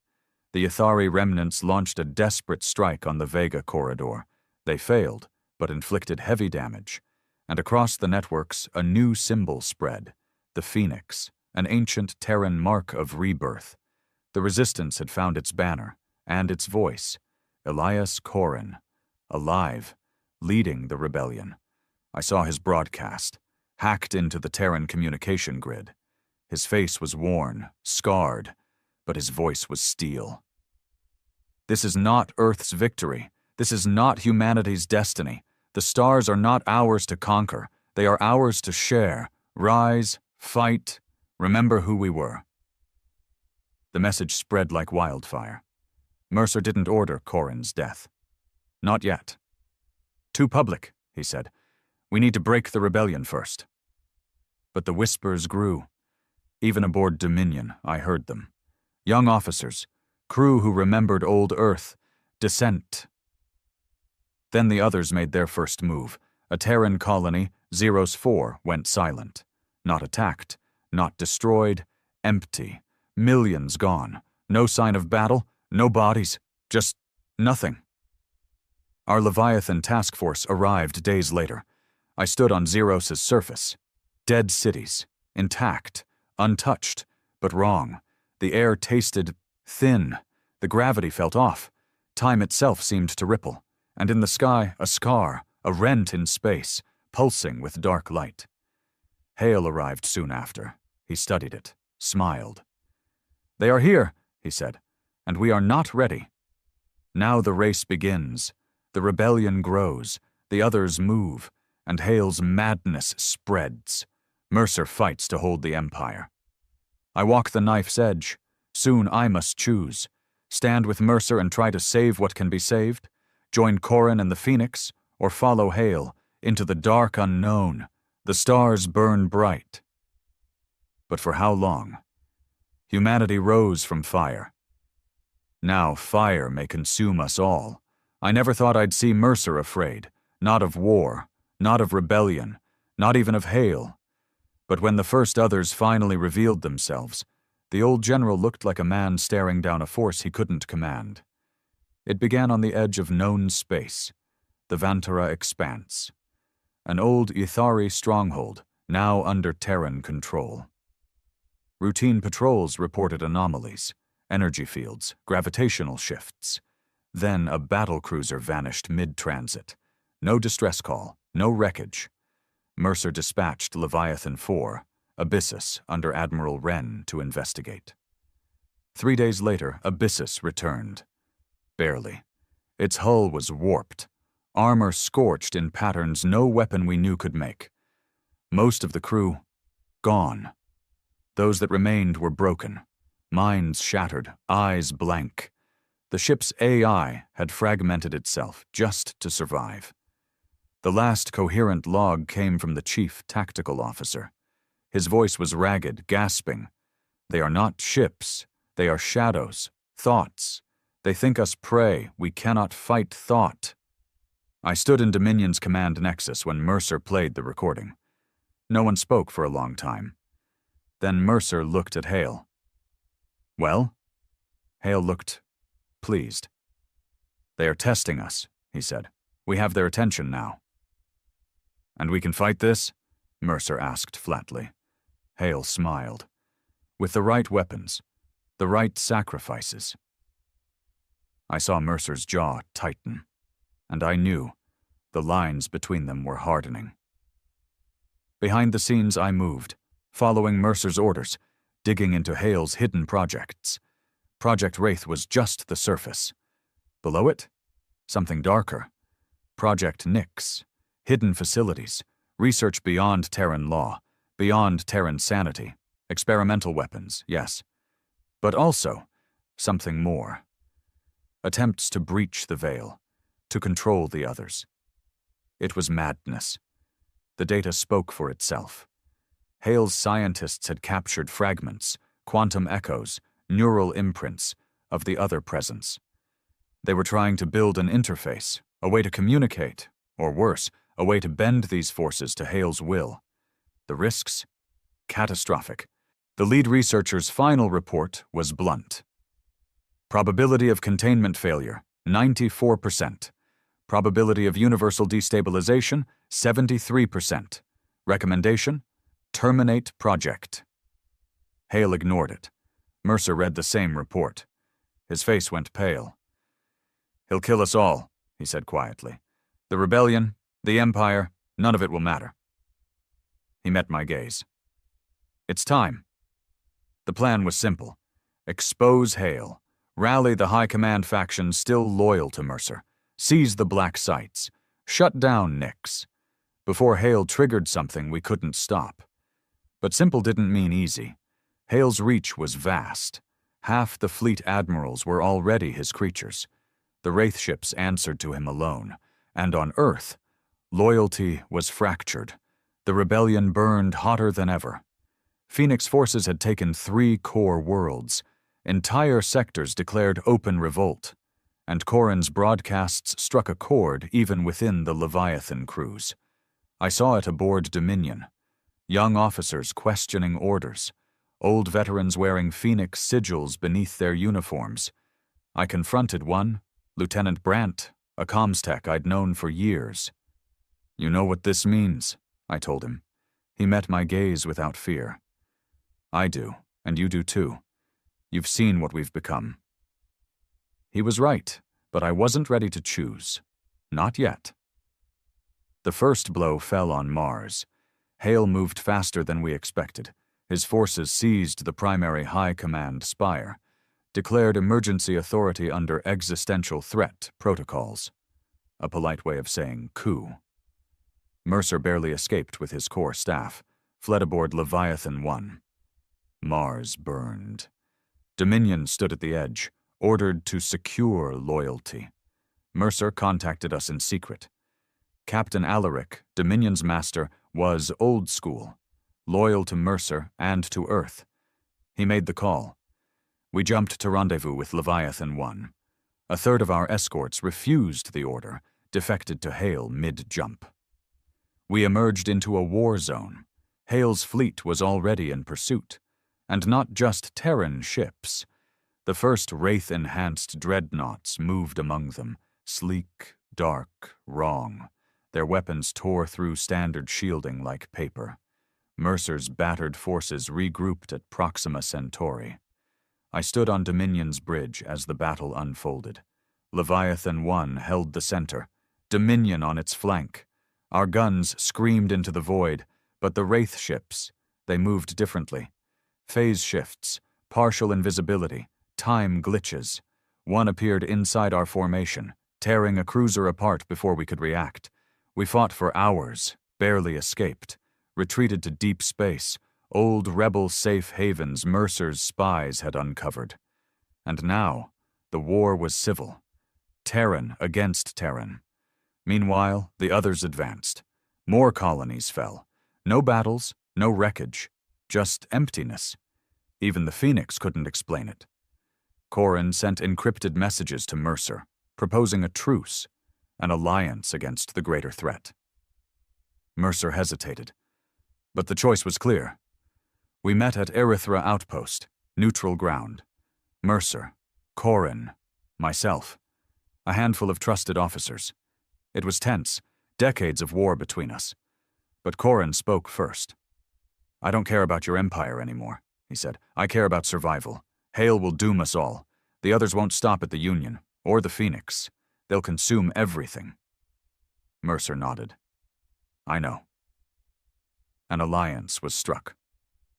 The Ithari remnants launched a desperate strike on the Vega corridor. They failed, but inflicted heavy damage. And across the networks, a new symbol spread. The Phoenix, an ancient Terran mark of rebirth. The Resistance had found its banner, and its voice, Elias Corrin, alive, leading the rebellion. I saw his broadcast, hacked into the Terran communication grid. His face was worn, scarred, but his voice was steel. This is not Earth's victory. This is not humanity's destiny. The stars are not ours to conquer. They are ours to share. Rise, fight, remember who we were. The message spread like wildfire. Mercer didn't order Corrin's death. Not yet. Too public, he said. We need to break the rebellion first. But the whispers grew. Even aboard Dominion, I heard them. Young officers, crew who remembered old Earth, dissent. Then the others made their first move. A Terran colony, Zeros 4, went silent. Not attacked, not destroyed, empty. Millions gone. No sign of battle, no bodies, just nothing. Our Leviathan task force arrived days later. I stood on Zeros' surface. Dead cities, intact, untouched, but wrong. The air tasted thin. The gravity felt off. Time itself seemed to ripple. And in the sky, a scar, a rent in space, pulsing with dark light. Hale arrived soon after. He studied it, smiled. They are here, he said, and we are not ready. Now the race begins. The rebellion grows. The others move, and Hale's madness spreads. Mercer fights to hold the Empire. I walk the knife's edge. Soon I must choose. Stand with Mercer and try to save what can be saved? Join Corrin and the Phoenix, or follow Hale into the dark unknown? The stars burn bright. But for how long? Humanity rose from fire. Now fire may consume us all. I never thought I'd see Mercer afraid, not of war, not of rebellion, not even of Hale. But when the first others finally revealed themselves, the old general looked like a man staring down a force he couldn't command. It began on the edge of known space, the Vantara Expanse, an old Ithari stronghold, now under Terran control. Routine patrols reported anomalies, energy fields, gravitational shifts. Then a battlecruiser vanished mid-transit. No distress call, no wreckage. Mercer dispatched Leviathan 4, Abyssus, under Admiral Wren, to investigate. 3 days later, Abyssus returned. Barely. Its hull was warped, armor scorched in patterns no weapon we knew could make. Most of the crew, gone. Those that remained were broken, minds shattered, eyes blank. The ship's AI had fragmented itself just to survive. The last coherent log came from the chief tactical officer. His voice was ragged, gasping. They are not ships. They are shadows, thoughts. They think us prey. We cannot fight thought. I stood in Dominion's command nexus when Mercer played the recording. No one spoke for a long time. Then Mercer looked at Hale. Well? Hale looked pleased. They are testing us, he said. We have their attention now. And we can fight this? Mercer asked flatly. Hale smiled. With the right weapons, the right sacrifices. I saw Mercer's jaw tighten, and I knew the lines between them were hardening. Behind the scenes I moved, following Mercer's orders, digging into Hale's hidden projects. Project Wraith was just the surface. Below it, something darker. Project Nyx, hidden facilities, research beyond Terran law, beyond Terran sanity, experimental weapons, yes. But also, something more. Attempts to breach the veil, to control the others. It was madness. The data spoke for itself. Hale's scientists had captured fragments, quantum echoes, neural imprints of the other presence. They were trying to build an interface, a way to communicate, or worse, a way to bend these forces to Hale's will. The risks? Catastrophic. The lead researcher's final report was blunt. Probability of containment failure, 94%. Probability of universal destabilization, 73%. Recommendation? Terminate project. Hale ignored it. Mercer read the same report. His face went pale. He'll kill us all, he said quietly. The rebellion, the empire, none of it will matter. He met my gaze. It's time. The plan was simple. Expose Hale, rally the high command faction still loyal to Mercer, seize the black sites, shut down Nyx. Before Hale triggered something we couldn't stop. But simple didn't mean easy. Hale's reach was vast. Half the fleet admirals were already his creatures. The Wraith ships answered to him alone. And on Earth, loyalty was fractured. The rebellion burned hotter than ever. Phoenix forces had taken 3 core worlds. Entire sectors declared open revolt. And Corrin's broadcasts struck a chord even within the Leviathan crews. I saw it aboard Dominion. Young officers questioning orders. Old veterans wearing Phoenix sigils beneath their uniforms. I confronted one, Lieutenant Brandt, a comms tech I'd known for years. You know what this means, I told him. He met my gaze without fear. I do, and you do too. You've seen what we've become. He was right, but I wasn't ready to choose. Not yet. The first blow fell on Mars. Hale moved faster than we expected. His forces seized the primary high command spire, declared emergency authority under existential threat protocols. A polite way of saying coup. Mercer barely escaped with his core staff, fled aboard Leviathan 1. Mars burned. Dominion stood at the edge, ordered to secure loyalty. Mercer contacted us in secret. Captain Alaric, Dominion's master, was old school, loyal to Mercer and to Earth. He made the call. We jumped to rendezvous with Leviathan 1. A third of our escorts refused the order, defected to Hale mid-jump. We emerged into a war zone. Hale's fleet was already in pursuit. And not just Terran ships. The first Wraith-enhanced dreadnoughts moved among them, sleek, dark, wrong. Their weapons tore through standard shielding like paper. Mercer's battered forces regrouped at Proxima Centauri. I stood on Dominion's bridge as the battle unfolded. Leviathan 1 held the center, Dominion on its flank. Our guns screamed into the void, but the Wraith ships, they moved differently. Phase shifts, partial invisibility, time glitches. One appeared inside our formation, tearing a cruiser apart before we could react. We fought for hours, barely escaped, retreated to deep space, old rebel safe havens Mercer's spies had uncovered. And now, the war was civil. Terran against Terran. Meanwhile, the others advanced. More colonies fell. No battles, no wreckage, just emptiness. Even the Phoenix couldn't explain it. Corrin sent encrypted messages to Mercer, proposing a truce, an alliance against the greater threat. Mercer hesitated, but the choice was clear. We met at Erythra Outpost, neutral ground. Mercer, Corrin, myself, a handful of trusted officers. It was tense, decades of war between us. But Corrin spoke first. I don't care about your empire anymore, he said. I care about survival. Hale will doom us all. The others won't stop at the Union, or the Phoenix. They'll consume everything. Mercer nodded. I know. An alliance was struck.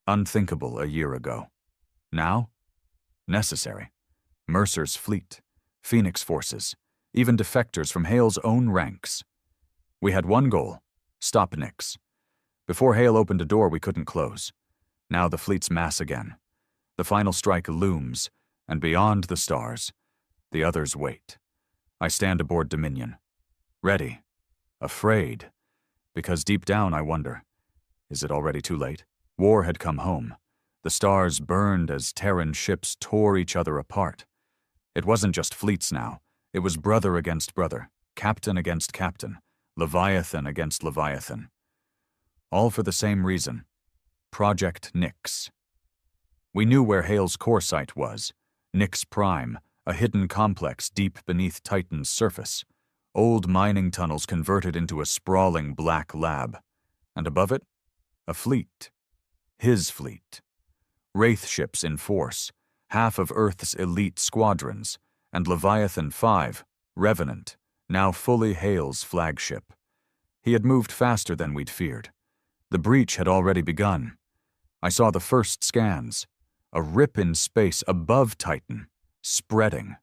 Unthinkable a year ago. Now? Necessary. Mercer's fleet, Phoenix forces, even defectors from Hale's own ranks. We had one goal, stop Nyx. Before Hale opened a door we couldn't close. Now the fleet's mass again. The final strike looms, and beyond the stars, the others wait. I stand aboard Dominion. Ready. Afraid. Because deep down I wonder, is it already too late? War had come home. The stars burned as Terran ships tore each other apart. It wasn't just fleets now. It was brother against brother, captain against captain, Leviathan against Leviathan. All for the same reason. Project Nyx. We knew where Hale's core site was. Nyx Prime, a hidden complex deep beneath Titan's surface. Old mining tunnels converted into a sprawling black lab. And above it, a fleet. His fleet. Wraith ships in force, half of Earth's elite squadrons, and Leviathan 5, Revenant, now fully Hale's flagship. He had moved faster than we'd feared. The breach had already begun. I saw the first scans. A rip in space above Titan, spreading.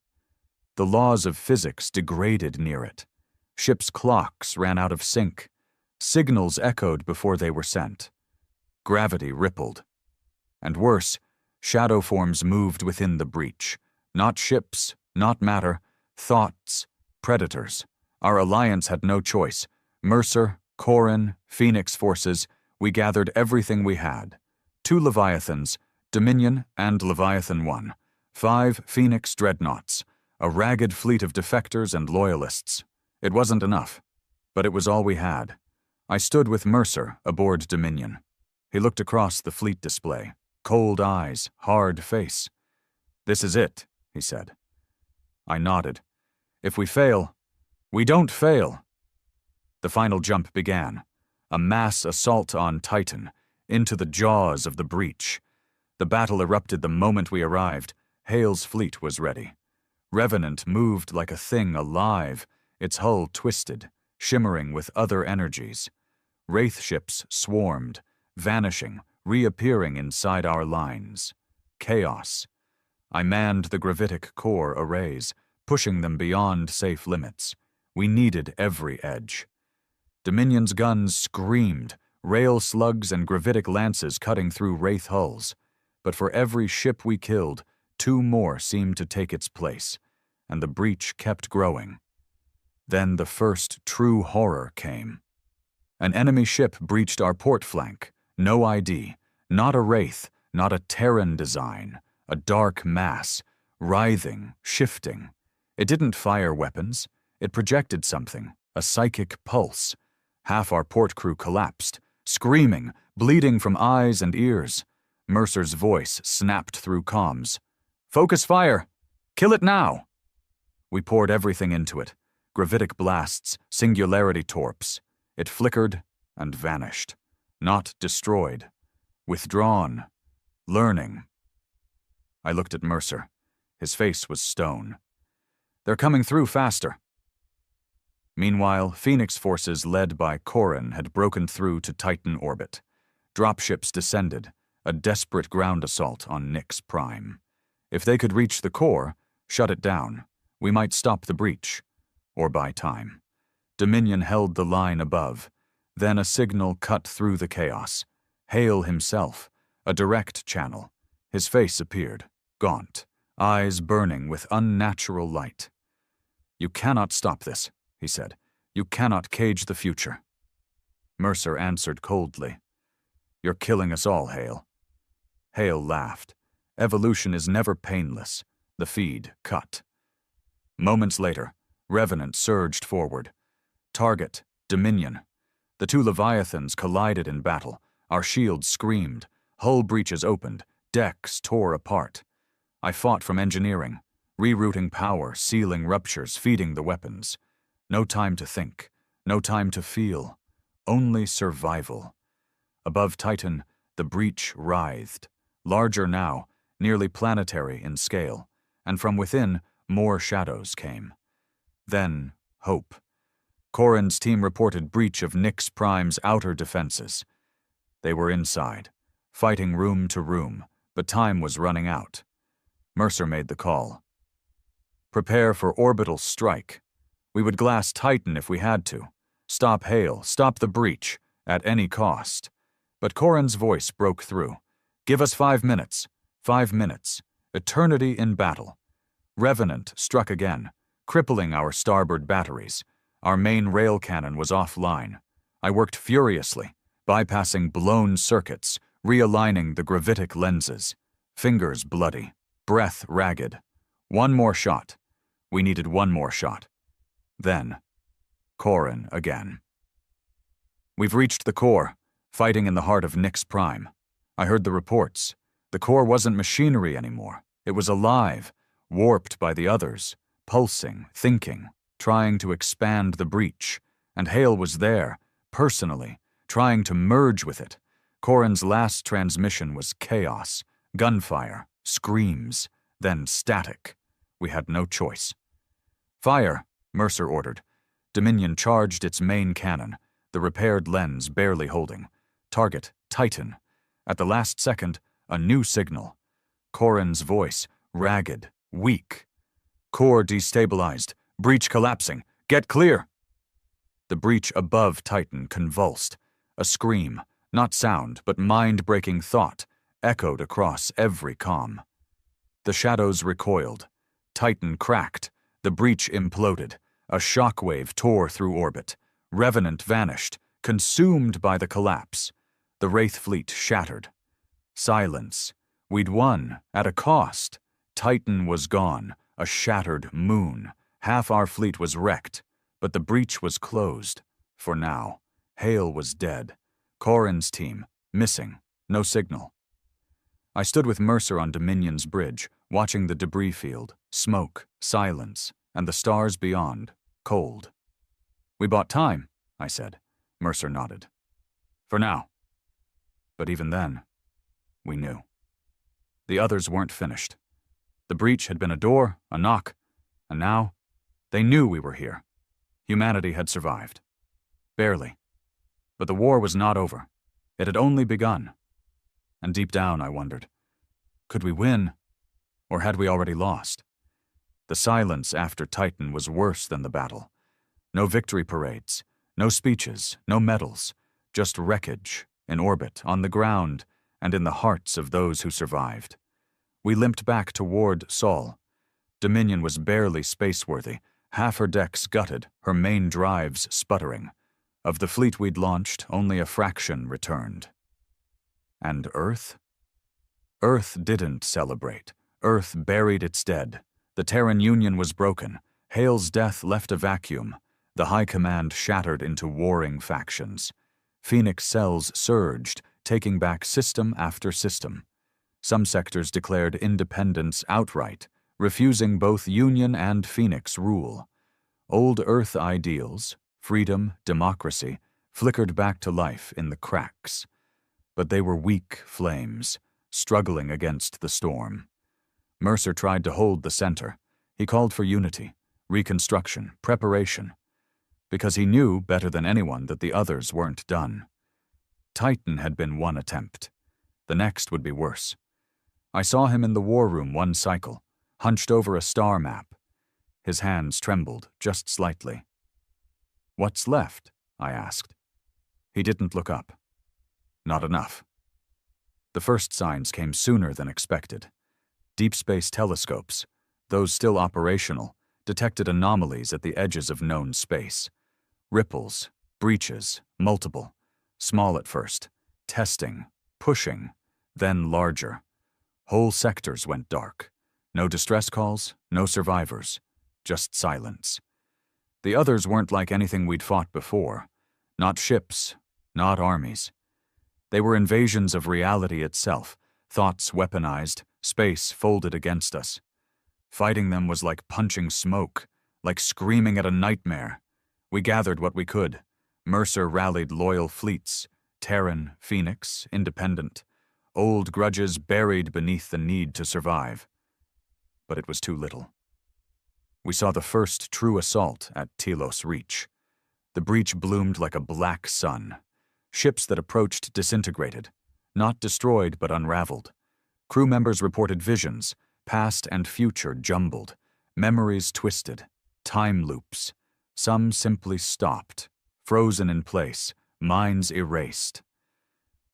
The laws of physics degraded near it. Ships' clocks ran out of sync. Signals echoed before they were sent. Gravity rippled. And worse, shadow forms moved within the breach. Not ships, not matter, thoughts, predators. Our alliance had no choice. Mercer, Corin, Phoenix forces, we gathered everything we had. 2 Leviathans, Dominion and Leviathan 1, 5 Phoenix dreadnoughts, a ragged fleet of defectors and loyalists. It wasn't enough, but it was all we had. I stood with Mercer aboard Dominion. He looked across the fleet display, cold eyes, hard face. "This is it," he said. I nodded. "If we fail, we don't fail." The final jump began, a mass assault on Titan, into the jaws of the breach. The battle erupted the moment we arrived. Hale's fleet was ready. Revenant moved like a thing alive, its hull twisted, shimmering with other energies. Wraith ships swarmed, vanishing, reappearing inside our lines. Chaos. I manned the gravitic core arrays, pushing them beyond safe limits. We needed every edge. Dominion's guns screamed, rail slugs and gravitic lances cutting through Wraith hulls. But for every ship we killed, 2 more seemed to take its place, and the breach kept growing. Then the first true horror came. An enemy ship breached our port flank. No ID, not a Wraith, not a Terran design, a dark mass, writhing, shifting. It didn't fire weapons. It projected something, a psychic pulse. Half our port crew collapsed, screaming, bleeding from eyes and ears. Mercer's voice snapped through comms. "Focus fire! Kill it now!" We poured everything into it. Gravitic blasts, singularity torps. It flickered and vanished. Not destroyed. Withdrawn. Learning. I looked at Mercer. His face was stone. "They're coming through faster." Meanwhile, Phoenix forces led by Corin had broken through to Titan orbit. Dropships descended, a desperate ground assault on Nyx Prime. If they could reach the core, shut it down, we might stop the breach, or buy time. Dominion held the line above. Then a signal cut through the chaos. Hale himself, a direct channel. His face appeared, gaunt, eyes burning with unnatural light. "You cannot stop this," he said. "You cannot cage the future." Mercer answered coldly. "You're killing us all, Hale." Hale laughed. Evolution is never painless. The feed cut. Moments later, Revenant surged forward. Target, Dominion. The 2 Leviathans collided in battle. Our shields screamed. Hull breaches opened. Decks tore apart. I fought from engineering, rerouting power, sealing ruptures, feeding the weapons. No time to think. No time to feel. Only survival. Above Titan, the breach writhed. Larger now, nearly planetary in scale, and from within, more shadows came. Then, hope. Corin's team reported breach of Nyx Prime's outer defenses. They were inside, fighting room to room, but time was running out. Mercer made the call. "Prepare for orbital strike. We would glass Titan if we had to. Stop Hale, stop the breach, at any cost." But Corin's voice broke through. "Give us 5 minutes. 5 minutes. Eternity in battle." Revenant struck again, crippling our starboard batteries. Our main rail cannon was offline. I worked furiously, bypassing blown circuits, realigning the gravitic lenses. Fingers bloody, breath ragged. One more shot. We needed one more shot. Then, Corin again. "We've reached the core, fighting in the heart of Nyx Prime." I heard the reports. The core wasn't machinery anymore. It was alive, warped by the others, pulsing, thinking, trying to expand the breach. And Hale was there, personally, trying to merge with it. Corin's last transmission was chaos, gunfire, screams, then static. We had no choice. "Fire," Mercer ordered. Dominion charged its main cannon, the repaired lens barely holding. Target, Titan. At the last second, a new signal. Corrin's voice, ragged, weak. Core destabilized. Breach collapsing. Get clear! The breach above Titan convulsed. A scream, not sound, but mind-breaking thought, echoed across every comm. The shadows recoiled. Titan cracked. The breach imploded. A shockwave tore through orbit. Revenant vanished, consumed by the collapse. The Wraith fleet shattered. Silence. We'd won, at a cost. Titan was gone, a shattered moon. Half our fleet was wrecked, but the breach was closed. For now. Hale was dead. Corrin's team, missing. No signal. I stood with Mercer on Dominion's bridge, watching the debris field, smoke, silence, and the stars beyond, cold. We bought time, I said. Mercer nodded. For now. But even then, we knew. The others weren't finished. The breach had been a door, a knock, and now, they knew we were here. Humanity had survived. Barely. But the war was not over. It had only begun. And deep down, I wondered, could we win, or had we already lost? The silence after Titan was worse than the battle. No victory parades, no speeches, no medals, just wreckage, in orbit, on the ground, and in the hearts of those who survived. We limped back toward Sol. Dominion was barely spaceworthy, half her decks gutted, her main drives sputtering. Of the fleet we'd launched, only a fraction returned. And Earth? Earth didn't celebrate. Earth buried its dead. The Terran Union was broken. Hale's death left a vacuum. The High Command shattered into warring factions. Phoenix cells surged, taking back system after system. Some sectors declared independence outright, refusing both Union and Phoenix rule. Old Earth ideals, freedom, democracy, flickered back to life in the cracks. But they were weak flames, struggling against the storm. Mercer tried to hold the center. He called for unity, reconstruction, preparation, because he knew better than anyone that the others weren't done. Titan had been one attempt. The next would be worse. I saw him in the war room one cycle, hunched over a star map. His hands trembled just slightly. "What's left?" I asked. He didn't look up. Not enough. The first signs came sooner than expected. Deep space telescopes, those still operational, detected anomalies at the edges of known space. Ripples, breaches, multiple. Small at first, testing, pushing, then larger. Whole sectors went dark. No distress calls, no survivors, just silence. The others weren't like anything we'd fought before. Not ships, not armies. They were invasions of reality itself, thoughts weaponized, space folded against us. Fighting them was like punching smoke, like screaming at a nightmare. We gathered what we could. Mercer rallied loyal fleets, Terran, Phoenix, Independent. Old grudges buried beneath the need to survive. But it was too little. We saw the first true assault at Telos Reach. The breach bloomed like a black sun. Ships that approached disintegrated, not destroyed but unraveled. Crew members reported visions, past and future jumbled, memories twisted, time loops. Some simply stopped, frozen in place, minds erased.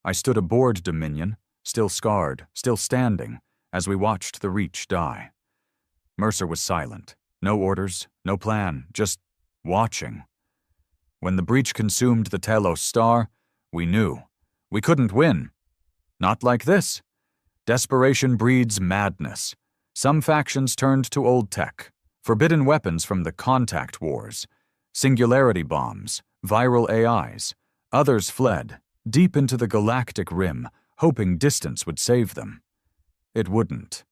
I stood aboard Dominion, still scarred, still standing, as we watched the Reach die. Mercer was silent. No orders, no plan, just watching. When the breach consumed the Telos star, we knew. We couldn't win. Not like this. Desperation breeds madness. Some factions turned to old tech, forbidden weapons from the contact wars, singularity bombs, viral AIs. Others fled, deep into the galactic rim, hoping distance would save them. It wouldn't.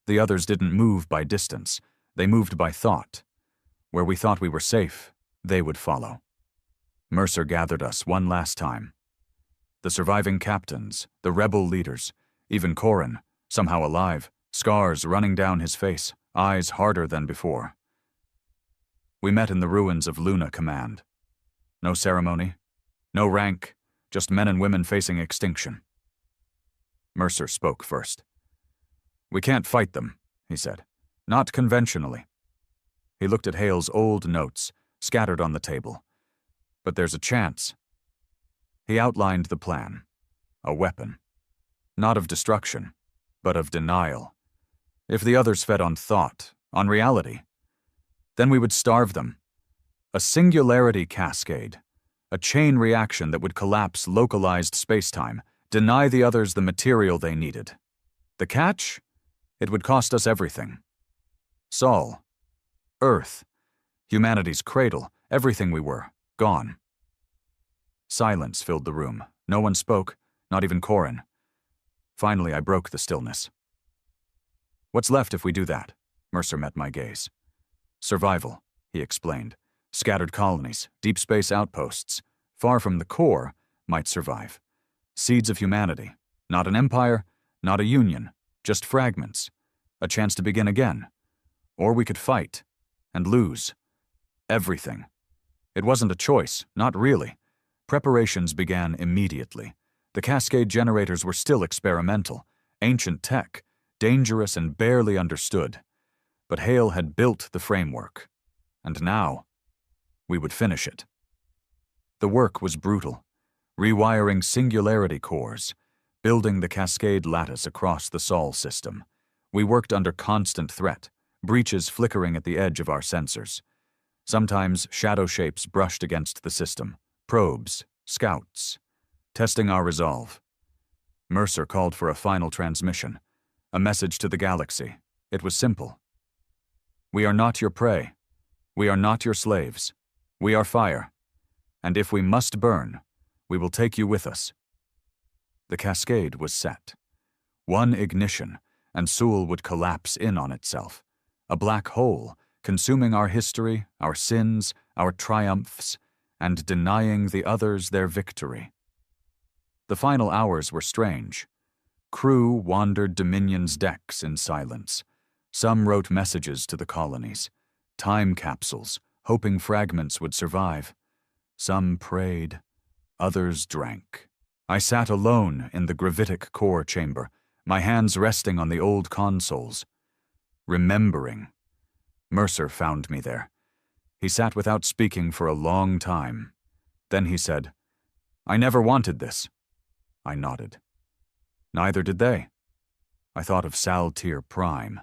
The others didn't move by distance. They moved by thought. Where we thought we were safe, they would follow. Mercer gathered us one last time. The surviving captains, the rebel leaders, even Corrin, somehow alive, scars running down his face, eyes harder than before. We met in the ruins of Luna Command. No ceremony, no rank, just men and women facing extinction. Mercer spoke first. "We can't fight them," he said. "Not conventionally." He looked at Hale's old notes, scattered on the table. "But there's a chance." He outlined the plan. A weapon. Not of destruction, but of denial. If the others fed on thought, on reality, then we would starve them. A singularity cascade. A chain reaction that would collapse localized spacetime, deny the others the material they needed. The catch? It would cost us everything. Sol. Earth. Humanity's cradle. Everything we were. Gone. Silence filled the room. No one spoke, not even Corin. Finally, I broke the stillness. "What's left if we do that?" Mercer met my gaze. "Survival," he explained. "Scattered colonies, deep space outposts, far from the core, might survive. Seeds of humanity. Not an empire, not a union, just fragments. A chance to begin again. Or we could fight. And lose. Everything. It wasn't a choice, not really. Preparations began immediately. The cascade generators were still experimental, ancient tech, dangerous and barely understood. But Hale had built the framework. And now, we would finish it. The work was brutal. Rewiring singularity cores, building the cascade lattice across the Sol system. We worked under constant threat, breaches flickering at the edge of our sensors. Sometimes shadow shapes brushed against the system, probes, scouts, testing our resolve. Mercer called for a final transmission, a message to the galaxy. It was simple. "We are not your prey. We are not your slaves. We are fire. And if we must burn, we will take you with us." The cascade was set. One ignition, and Sul would collapse in on itself. A black hole, consuming our history, our sins, our triumphs, and denying the others their victory. The final hours were strange. Crew wandered Dominion's decks in silence. Some wrote messages to the colonies, time capsules, hoping fragments would survive. Some prayed, others drank. I sat alone in the gravitic core chamber, my hands resting on the old consoles. Remembering. Mercer found me there. He sat without speaking for a long time. Then he said, "I never wanted this." I nodded. Neither did they. I thought of Saltir Prime,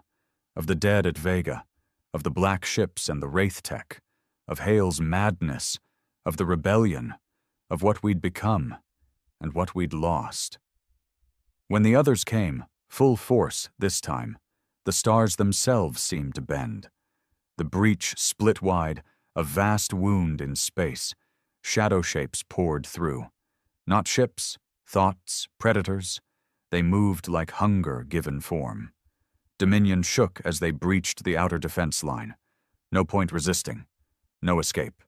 of the dead at Vega, of the black ships and the Wraith tech, of Hale's madness, of the rebellion, of what we'd become, and what we'd lost. When the others came, full force this time, the stars themselves seemed to bend. The breach split wide, a vast wound in space. Shadow shapes poured through. Not ships, thoughts, predators. They moved like hunger given form. Dominion shook as they breached the outer defense line. No point resisting. No escape.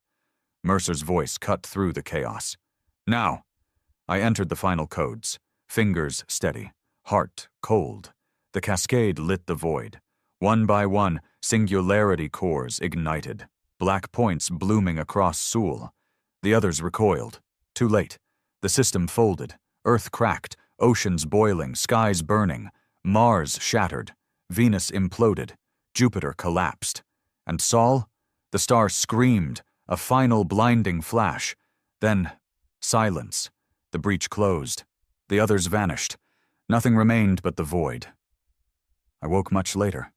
Mercer's voice cut through the chaos. "Now!" I entered the final codes. Fingers steady. Heart cold. The cascade lit the void. One by one, singularity cores ignited. Black points blooming across Sul. The others recoiled. Too late. The system folded. Earth cracked. Oceans boiling. Skies burning. Mars shattered. Venus imploded. Jupiter collapsed. And Sol? The star screamed. A final blinding flash. Then, silence. The breach closed. The others vanished. Nothing remained but the void. I woke much later.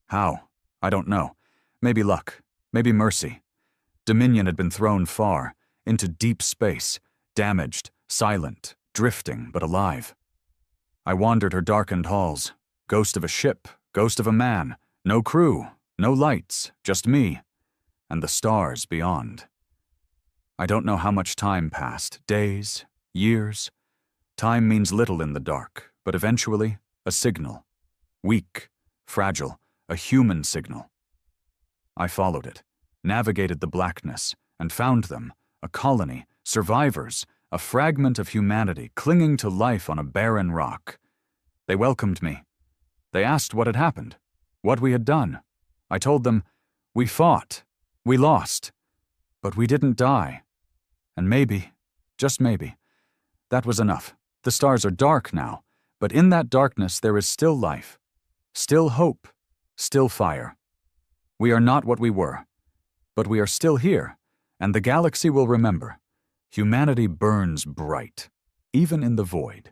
How? I don't know. Maybe luck. Maybe mercy. Dominion had been thrown far, into deep space, damaged, silent, drifting, but alive. I wandered her darkened halls. Ghost of a ship, ghost of a man. No crew, no lights, just me. And the stars beyond. I don't know how much time passed. Days, years. Time means little in the dark, but eventually, a signal. Weak, fragile, a human signal. I followed it, navigated the blackness, and found them, a colony, survivors, a fragment of humanity clinging to life on a barren rock. They welcomed me. They asked what had happened, what we had done. I told them, we fought, We lost, but we didn't die. And maybe, just maybe, that was enough. The stars are dark now, but in that darkness there is still life, still hope, still fire. We are not what we were, but we are still here, and the galaxy will remember. Humanity burns bright, even in the void.